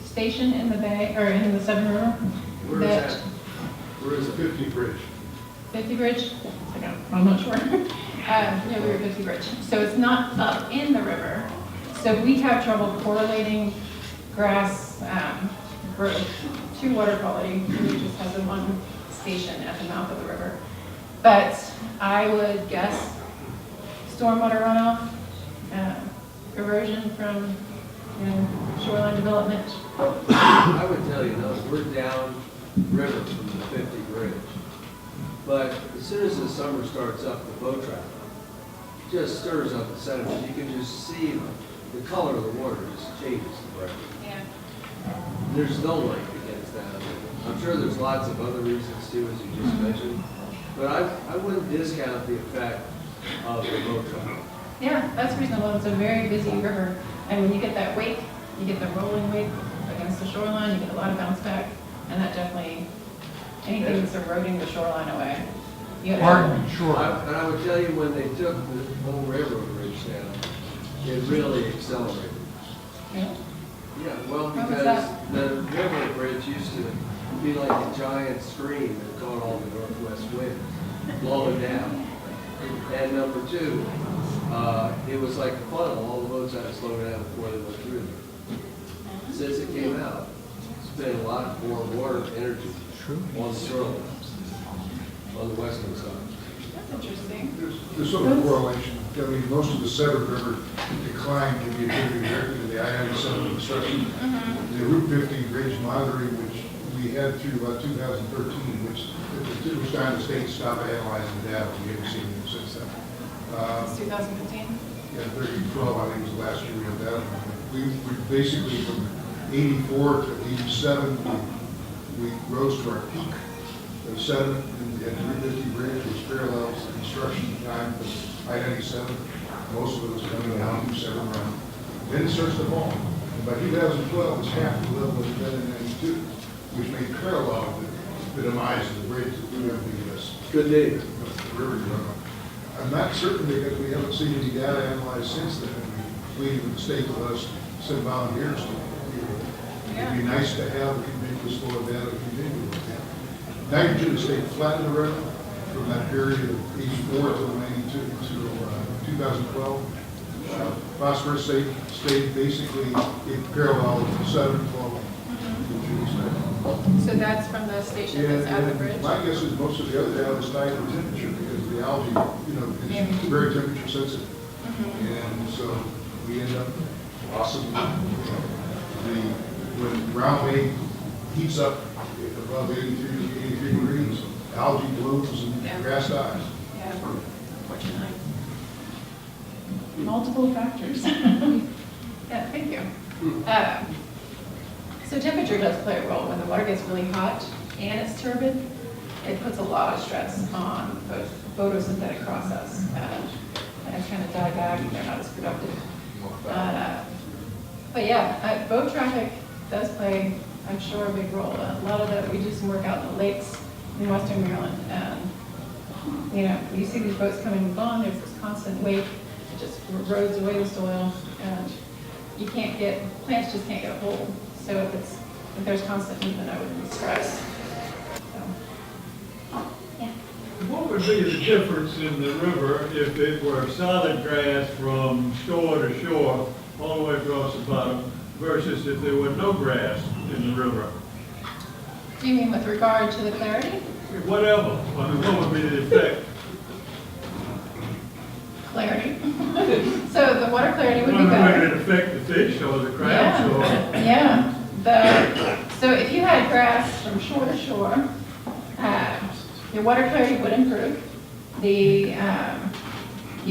station in the bay, or in the Severn River. Where is that? Where is it? 50 Bridge. 50 Bridge? I'm not sure. Yeah, we were 50 Bridge. So it's not up in the river. So we have trouble correlating grass growth to water quality. We just have the one station at the mouth of the river. But I would guess stormwater runoff, erosion from shoreline development. I would tell you, no, we're down river from the 50 Bridge. But as soon as the summer starts up, the boat traffic just stirs up the sediment. You can just see the color of the water just changes the river. Yeah. There's no light against that. I'm sure there's lots of other reasons too, as you just mentioned. But I wouldn't discount the effect of the boat traffic. Yeah, that's reasonable. It's a very busy river. And when you get that wake, you get the rolling wake against the shoreline, you get a lot of bounce back. And that definitely, anything that's eroding the shoreline away. you know. Pardon me, sure. And I would tell you, when they took the whole railroad bridge down, it really accelerated. Yeah. Yeah, well, How was because that? the railroad bridge used to be like a giant stream that caught all the northwest wind, blowing down. And number two, it was like a funnel, all the boats had to slow down before they went through there. Since it came out, it's been a lot more water energy on the shoreline, on the western side. That's interesting. There's sort of correlation. I mean, most of the Severn River decline can be attributed directly to the I-97 construction. The Route 50 bridge monitoring, which we had through about 2013, which time the state stopped analyzing the data. We haven't seen it since then. It's 2015? Yeah, 2012, I think was the last year we had that. We basically, from 84 to 87, we rose to our peak of sediment at the Route 50 bridge, which parallels the construction time of I-97. Most of it was coming down through Severn River. Then it starts to fall. And by 2012, it's half the level it had in 92, which made parallel the demise of the bridge that we have the Good day. river runoff. I'm not certain because we haven't seen any data analyzed since then. We waited for the state to let us send volunteers to it. It'd be nice to have a continuous flow of data to continue with that. Nitrogen stayed flat in the river from that period of 84 to 92 to 2012. Phosphorus stayed basically in parallel with the sediment flow. So that's from the station that's at the bridge? My guess is most of the other data is tied to temperature because the algae, is very temperature sensitive. And so we end up possibly, when ground wave heats up above 83 degrees, algae blooms and grass dies. Yeah, fortunately. Multiple factors. Yeah, thank you. So temperature does play a role. When the water gets really hot and it's turbid, it puts a lot of stress on the photosynthetic process. And kind of die back, they're not as productive. But yeah, boat traffic does play, I'm sure, a big role. A lot of that, we do some work out in the lakes in western Maryland. And, you see these boats coming and going, there's this constant wake, it just erodes away the soil, and plants just can't get a hold. So if there's constant movement, I wouldn't be stressed. So, yeah. What What would be the difference in the river if it were solid grass from shore to shore, all the way across the bottom, versus if there were no grass in the river? Do you mean with regard to the clarity? Whatever, I mean, what would be the effect? Clarity. So the water clarity would be Would better. it affect the fish or the crabs or? Yeah. So if you had grass from shore to shore, your water clarity would improve. You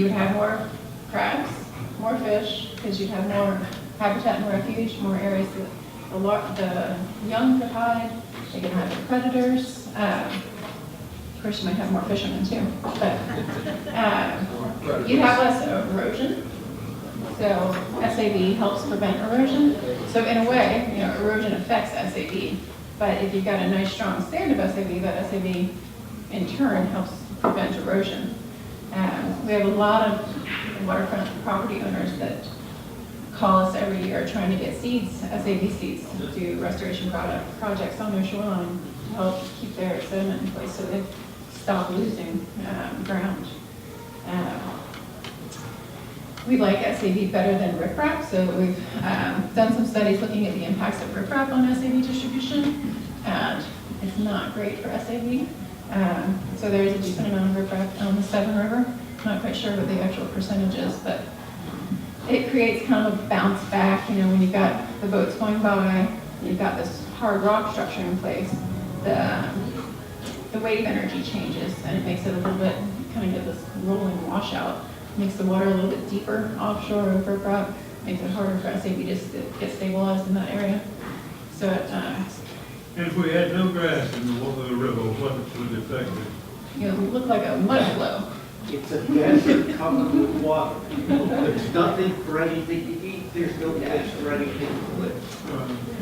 would have more crabs, more fish, because you'd have more habitat and refuge, more areas that the young could hide. They could hide from predators. Of course, you might have more fishermen too. But you'd have less erosion. So SAV helps prevent erosion. So in a way, erosion affects SAV. But if you've got a nice strong stand of SAV, that SAV in turn helps prevent erosion. We have a lot of waterfront property owners that call us every year trying to get seeds, SAV seeds, to do restoration projects on their shoreline to help keep their sediment in place so they stop losing ground. We like SAV better than riprap, so we've done some studies looking at the impacts of riprap on SAV distribution, and it's not great for SAV. So there is a decent amount of riprap on the Severn River. Not quite sure what the actual percentage is, but it creates kind of a bounce back, when you've got the boats going by, you've got this hard rock structure in place, the wave energy changes, and it makes it a little bit, kind of get this rolling washout. Makes the water a little bit deeper offshore of riprap, makes it harder for SAV to get stabilized in that area. So And if we had no grass in the river, what would affect it? it look like a mud flow. It's a desert covered with water. There's nothing for anything to eat, there's no fish for anything to live.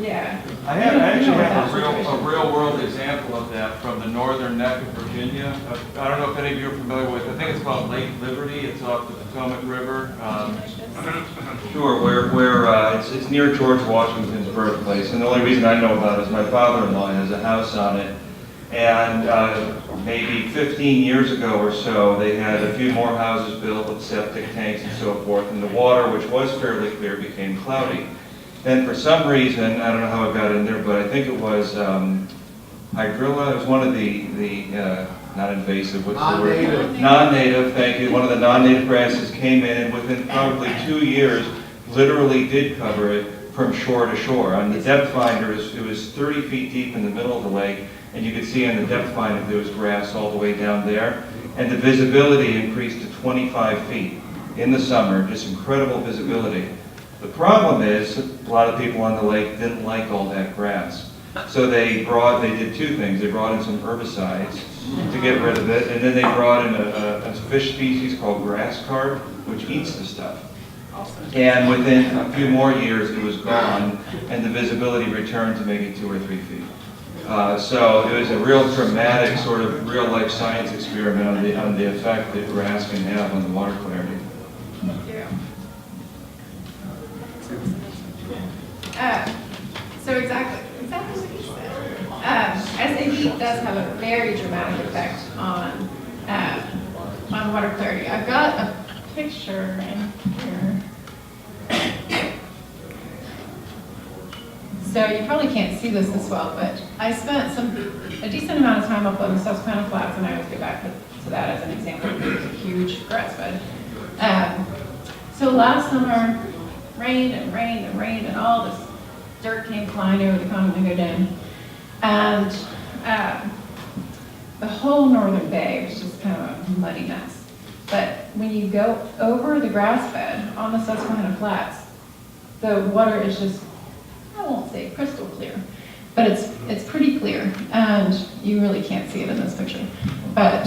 Yeah. I actually have a real world example of that from the northern neck of Virginia. I don't know if any of you are familiar with, I think it's called Lake Liberty. It's off the Potomac River. Sure, where it's near George Washington's birthplace. And the only reason I know about it is my father-in-law has a house on it. And maybe 15 years ago or so, they had a few more houses built with septic tanks and so forth. And the water, which was fairly clear, became cloudy. Then for some reason, I don't know how it got in there, but I think it was hydrilla. It was one of the not invasive, what's the word? Non-native. Non-native, thank you. One of the non-native grasses came in and within probably 2 years, literally did cover it from shore to shore. On the depth finder, it was 30 feet deep in the middle of the lake, and you could see on the depth finder there was grass all the way down there. And the visibility increased to 25 feet in the summer, just incredible visibility. The problem is, a lot of people on the lake didn't like all that grass. So they did two things. They brought in some herbicides to get rid of it, and then they brought in a fish species called grass carp, which eats the stuff. And within a few more years, it was gone, and the visibility returned to maybe 2 or 3 feet. So it was a real dramatic, sort of real-life science experiment on the effect that grass can have on the water clarity. So exactly what you said. SAV does have a very dramatic effect on water clarity. I've got a picture in here. So you probably can't see this as well, but I spent a decent amount of time up on the Susquehanna Flats, and I always go back to that as an example. It's a huge grass bed. So last summer, rained, and all this dirt came flying over the Conolingo Dam. And the whole northern bay was just kind of a muddy mess. But when you go over the grass bed on the Susquehanna Flats, the water is just, I won't say crystal clear, but it's pretty clear, and you really can't see it in this picture. But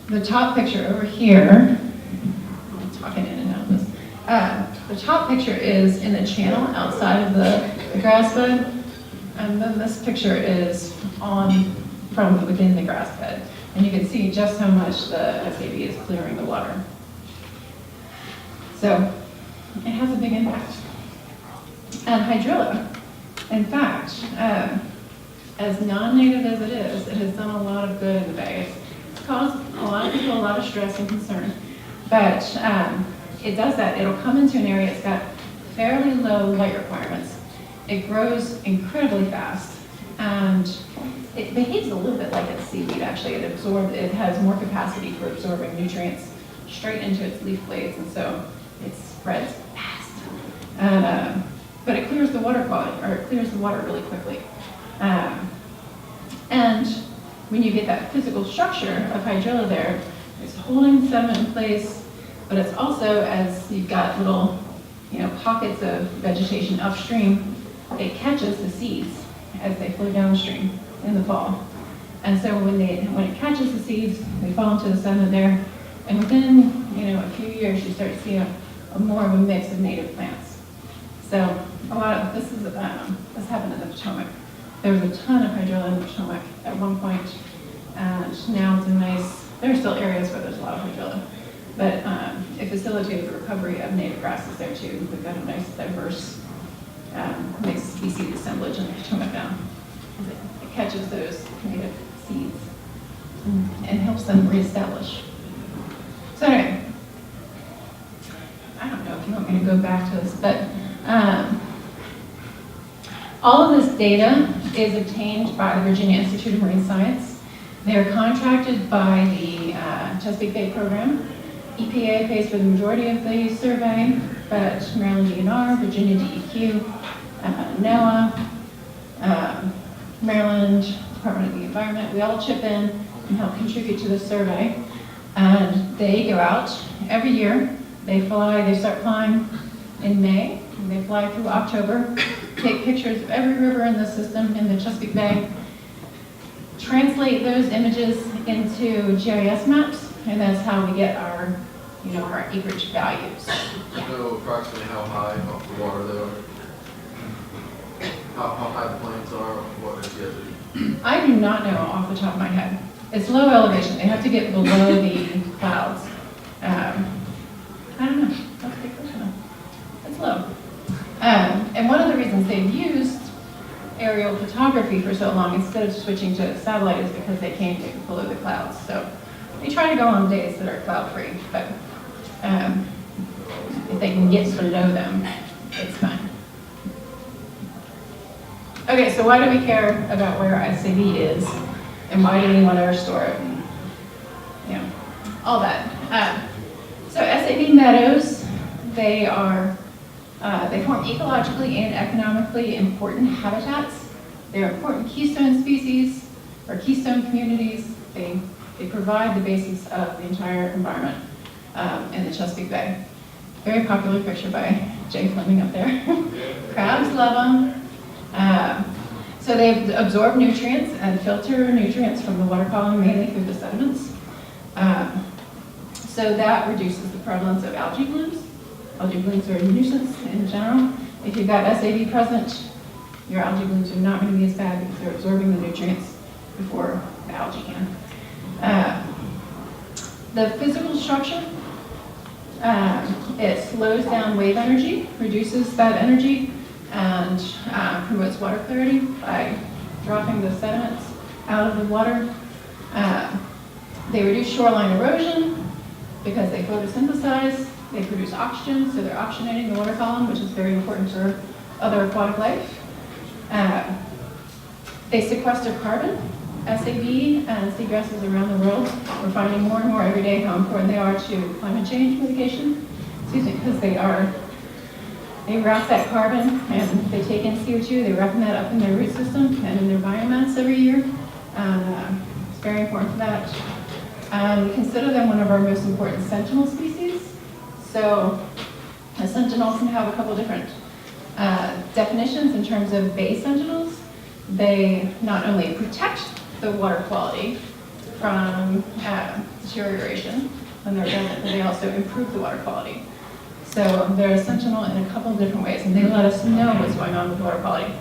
the top picture over here, I'm talking in and out of this. The top picture is in the channel outside of the grass bed, and then this picture is from within the grass bed. And you can see just how much the SAV is clearing the water. So it has a big impact. And hydrilla, in fact, as non-native as it has done a lot of good in the bay. cause a lot of people a lot of stress and concern. But it does that. It'll come into an area that's got fairly low light requirements. It grows incredibly fast, and it behaves a little bit like a seaweed, actually. It has more capacity for absorbing nutrients straight into its leaf blades, and so it spreads fast. And, but it clears the water quality, or it clears the water really quickly. And when you get that physical structure of hydrilla there, it's holding sediment in place, but it's also, as you've got little, pockets of vegetation upstream, it catches the seeds as they flow downstream in the fall. And so when it catches the seeds, they fall into the sediment there, and within, a few years, you start to see a more of a mix of native plants. So a lot of this happened in the Potomac. There was a ton of hydrilla in the Potomac at one point, and now there are still areas where there's a lot of hydrilla, but it facilitated the recovery of native grasses there too. We've got a nice diverse mixed species assemblage in the Potomac now. It catches those native seeds and helps them reestablish. So anyway, I don't know if you want me to go back to this, but all of this data is obtained by the Virginia Institute of Marine Science. They're contracted by the Chesapeake Bay program. EPA pays for the majority of the survey, but Maryland DNR, Virginia DEQ, NOAA, Maryland Department of the Environment, we all chip in and help contribute to the survey. And they go out every year. They start flying in May, and they fly through October, take pictures of every river in the system in the Chesapeake Bay, translate those images into GIS maps, and that's how we get our acreage values. Do you know approximately how high off the water they are? How high the planes are? What is the other? I do not know off the top of my head. It's low elevation. They have to get below the clouds. I don't know. That's a good question. It's low. And one of the reasons they've used aerial photography for so long instead of switching to satellite is because they can't get below the clouds. So they try to go on days that are cloud-free, but if they can get below them, it's fine. Okay, so why do we care about where SAV is, and why do we want to restore it, and all that. So SAV meadows, they form ecologically and economically important habitats. They're important keystone species, or keystone communities. They provide the basis of the entire environment in the Chesapeake Bay. Very popular picture by Jay Fleming up there. Crabs love them. So they absorb nutrients and filter nutrients from the water column, mainly through the sediments. So that reduces the prevalence of algae blooms. Algae blooms are a nuisance in general. If you've got SAV present, your algae blooms are not going to be as bad because they're absorbing the nutrients before the algae can. The physical structure, it slows down wave energy, reduces that energy, and promotes water clarity by dropping the sediments out of the water. They reduce shoreline erosion because they photosynthesize. They produce oxygen, so they're oxygenating the water column, which is very important for other aquatic life. They sequester carbon. SAV and seagrasses around the world, we're finding more and more every day how important they are to climate change mitigation. Because they wrap that carbon and they take in CO2, they wrap that up in their root system and in their biomass every year. It's very important for that. We consider them one of our most important sentinel species. So a sentinel can have a couple different definitions in terms of bay sentinels. They not only protect the water quality from deterioration when they're done, but they also improve the water quality. So they're a sentinel in a couple of different ways, and they let us know what's going on with water quality.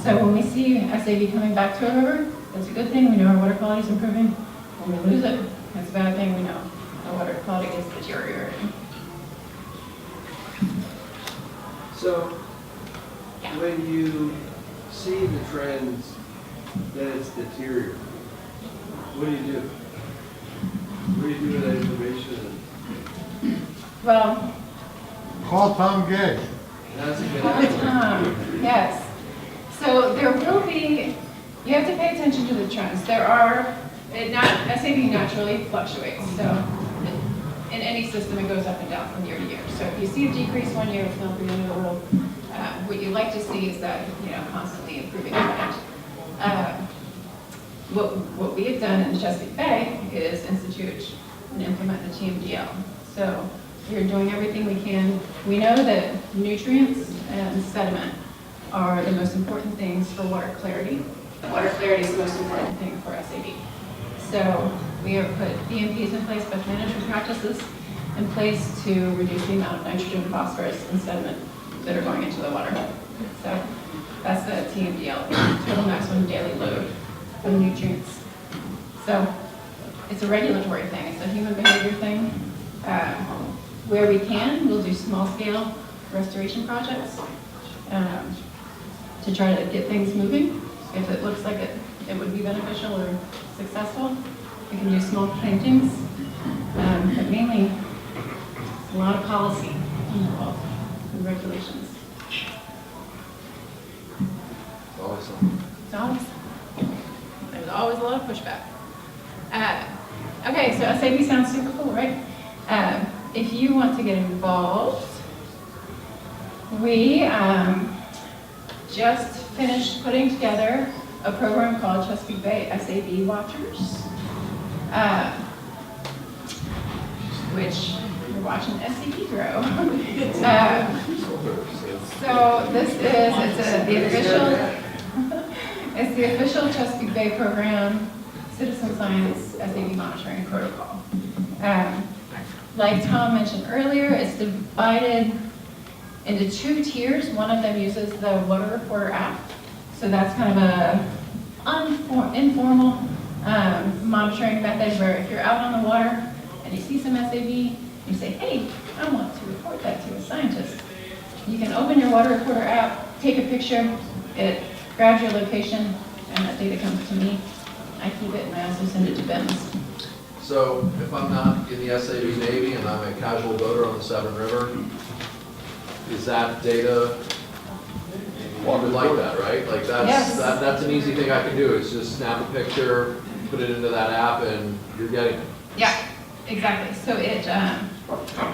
So when we see SAV coming back to a river, that's a good thing. We know our water quality is improving. When we lose it, that's a bad thing. We know our water quality is deteriorating. So when you see the trends that it's deteriorating, what do you do? Where do you do that information? Well, Call Tom Gay. How's it all the get time, yes. So there will be, you have to pay attention to the trends. There are, SAV naturally fluctuates, so in any system it goes up and down from year to year. So if you see a decrease one year, it's not the end of the world. What you like to see is that, constantly improving trend. What we have done in the Chesapeake Bay is institute and implement the TMDL. So we're doing everything we can. We know that nutrients and sediment are the most important things for water clarity. Water clarity is the most important thing for SAV. So we have put BMPs in place, best management practices in place to reduce the amount of nitrogen, phosphorus, and sediment that are going into the water. So that's the TMDL, total maximum daily load of nutrients. So it's a regulatory thing, it's a human behavior thing. Where we can, we'll do small scale restoration projects to try to get things moving. If it looks like it would be beneficial or successful, we can do small plantings, but mainly a lot of policy involved and regulations. Awesome. There's always a lot of pushback. Okay, so SAV sounds super cool, right? If you want to get involved, we just finished putting together a program called Chesapeake Bay SAV Watchers, which you're watching SAV grow. So this is, it's the official Chesapeake Bay program, citizen science SAV monitoring protocol. Like Tom mentioned earlier, it's divided into 2 tiers. One of them uses the Water Reporter app. So that's kind of a informal monitoring method where if you're out on the water and you see some SAV, you say, hey, I want to report that to a scientist. You can open your Water Reporter app, take a picture, it grabs your location, and that data comes to me. I keep it and I also send it to BIMS. So if I'm not in the SAV Navy and I'm a casual boater on the Severn River, is that data, you would like that, right? Like Yes. that's an easy thing I can do, is just snap a picture, put it into that app, and you're getting it. Yeah, exactly. So it,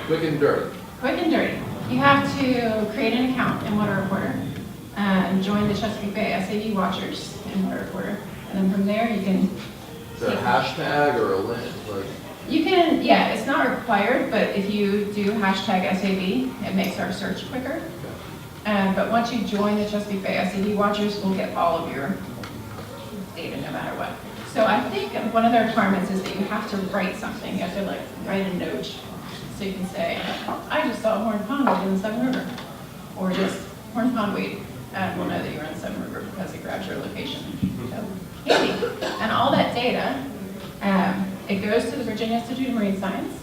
Quick and dirty. quick and dirty. You have to create an account in Water Reporter and join the Chesapeake Bay SAV Watchers in Water Reporter. And then from there you can, Is that a hashtag or a link? Like, you can, yeah, it's not required, but if you do hashtag SAV, it makes our search quicker. But once you join the Chesapeake Bay SAV Watchers, we'll get all of your data no matter what. So I think one of the requirements is that you have to write something. You have to like write a note. So you can say, I just saw horned pondweed in the Severn River. Or just horned pondweed, and we'll know that you're in the Severn River because it grabs your location. So handy. And all that data, it goes to the Virginia Institute of Marine Science,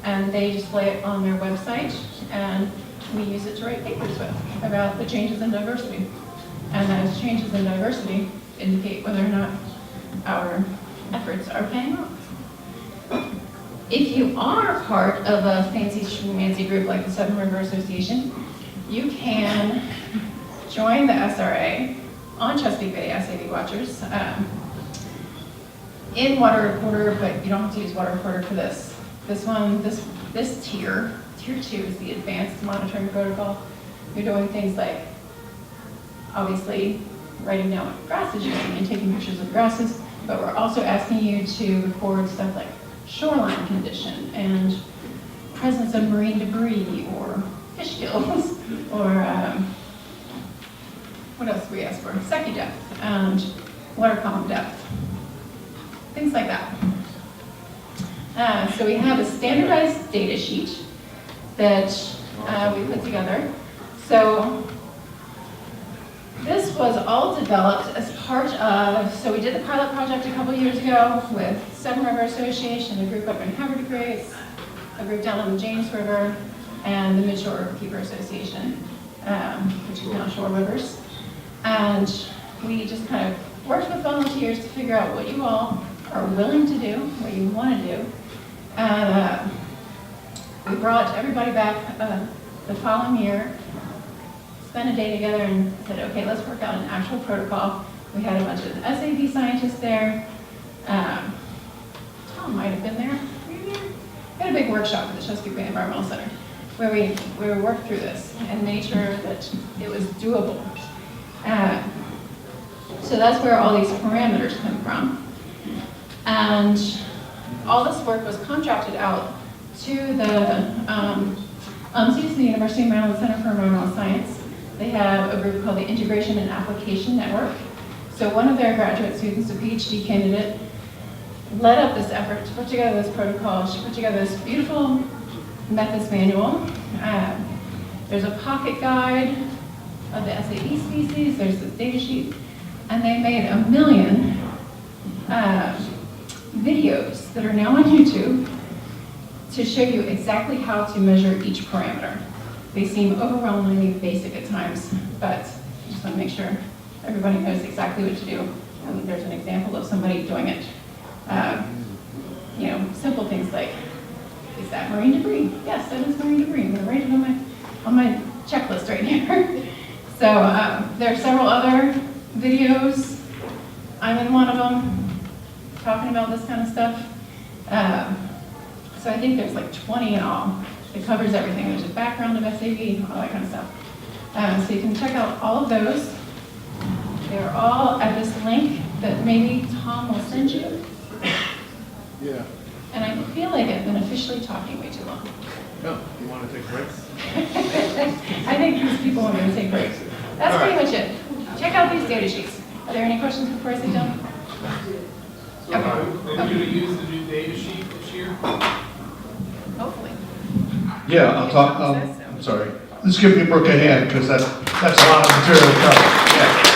and they display it on their website, and we use it to write papers with about the changes in diversity. And those changes in diversity indicate whether or not our efforts are paying off. If you are part of a fancy schmancy group like the Severn River Association, you can join the SRA on Chesapeake Bay SAV Watchers in Water Reporter, but you don't have to use Water Reporter for this. This tier 2 is the advanced monitoring protocol. You're doing things like, obviously, writing down what grass is using and taking pictures of grasses, but we're also asking you to record stuff like shoreline condition and presence of marine debris or fish gills or what else do we ask for? Secchi depth and water column depth, things like that. So we have a standardized data sheet that we put together. So this was all developed as part of, so we did the pilot project a couple years ago with Severn River Association, a group up in Haverty Grace, a group down on the James River, and the Midshore Riverkeeper Association, which is now Shore Rivers. And we just kind of worked with volunteers to figure out what you all are willing to do, what you want to do, And we brought everybody back the following year, spent a day together and said, okay, let's work out an actual protocol. We had a bunch of SAV scientists there. Tom might have been there. We had a big workshop at the Chesapeake Bay Environmental Center where we worked through this and made sure that it was doable. So that's where all these parameters come from. And all this work was contracted out to the UMSI, the University of Maryland Center for Environmental Science. They have a group called the Integration and Application Network. So one of their graduate students, a PhD candidate, led up this effort to put together this protocol. She put together this beautiful methods manual. There's a pocket guide of the SAV species. There's this data sheet. And they made 1 million videos that are now on YouTube to show you exactly how to measure each parameter. They seem overwhelmingly basic at times, but I just want to make sure everybody knows exactly what to do. And there's an example of somebody doing it. Simple things like, is that marine debris? Yes, that is marine debris. I'm going to write it on my checklist right here. So there are several other videos. I'm in one of them, talking about this kind of stuff. So I think there's like 20 in all. It covers everything. There's a background of SAV, all that kind of stuff. So you can check out all of those. They're all at this link that maybe Tom will send you. Yeah. And I feel like I've been officially talking way too long. No, you want to take breaks? I think these people want me to take breaks. That's pretty much it. Check out these data sheets. Are there any questions before I sit down? So are you going to use the new data sheet this year? Hopefully. Yeah, I'll talk, I'm sorry. Let's give Brooke a hand, because that's a lot of material to cover. Yeah.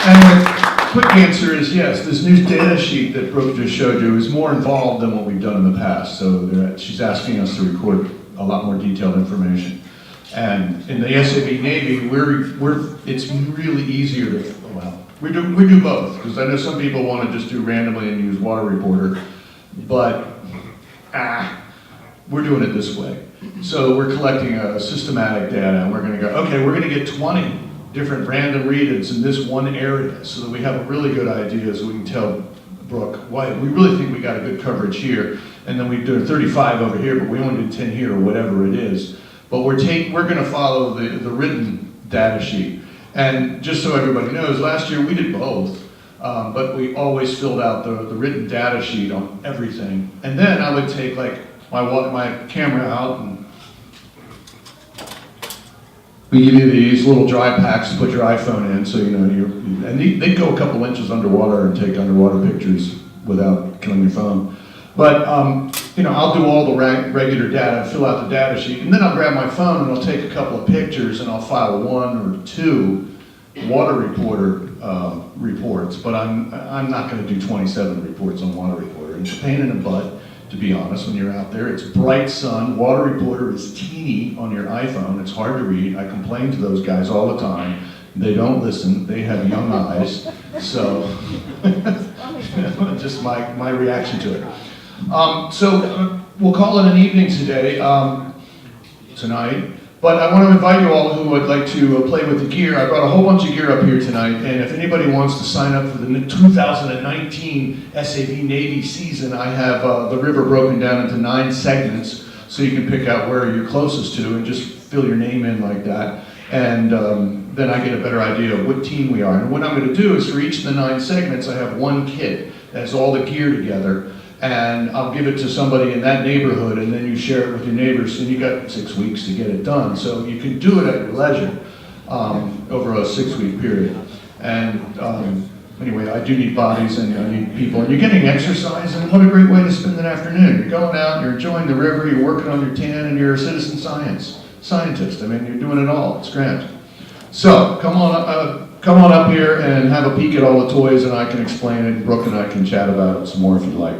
And the quick answer is yes, this new data sheet that Brooke just showed you is more involved than what we've done in the past. So she's asking us to record a lot more detailed information. And in the SAV Navy, it's really easier to, well, we do both, because I know some people want to just do randomly and use Water Reporter, but we're doing it this way. So we're collecting a systematic data, and we're going to go, okay, we're going to get 20 different random read-ins in this one area, so that we have a really good idea, so we can tell Brooke, why we really think we got a good coverage here, and then we do 35 over here, but we only did 10 here, or whatever it is. But we're going to follow the written data sheet. And just so everybody knows, last year we did both, but we always filled out the written data sheet on everything. And then I would take like my camera out, and we give you these little dry packs to put your iPhone in, so you know and they go a couple inches underwater and take underwater pictures without killing your phone. But I'll do all the regular data, fill out the data sheet, and then I'll grab my phone and I'll take a couple of pictures and I'll file 1 or 2 Water Reporter reports. But I'm not going to do 27 reports on Water Reporter. It's a pain in the butt, to be honest, when you're out there. It's bright sun. Water Reporter is teeny on your iPhone. It's hard to read. I complain to those guys all the time. They don't listen. They have young eyes. So just my reaction to it. So we'll call it an evening today, tonight. But I want to invite you all who would like to play with the gear. I brought a whole bunch of gear up here tonight, and if anybody wants to sign up for the 2019 SAV Navy season, I have the river broken down into 9 segments, so you can pick out where you're closest to and just fill your name in like that. And then I get a better idea of what team we are. And what I'm going to do is for each of the 9 segments, I have one kit that has all the gear together. And I'll give it to somebody in that neighborhood, and then you share it with your neighbors, and you got 6 weeks to get it done. So you can do it at your leisure over a 6-week period. And anyway, I do need bodies, and I need people, and you're getting exercise, and what a great way to spend an afternoon. You're going out, you're enjoying the river, you're working on your tan, and you're a citizen scientist. I mean, you're doing it all. It's grand. So come on up here and have a peek at all the toys, and I can explain it. Brooke and I can chat about it some more if you like.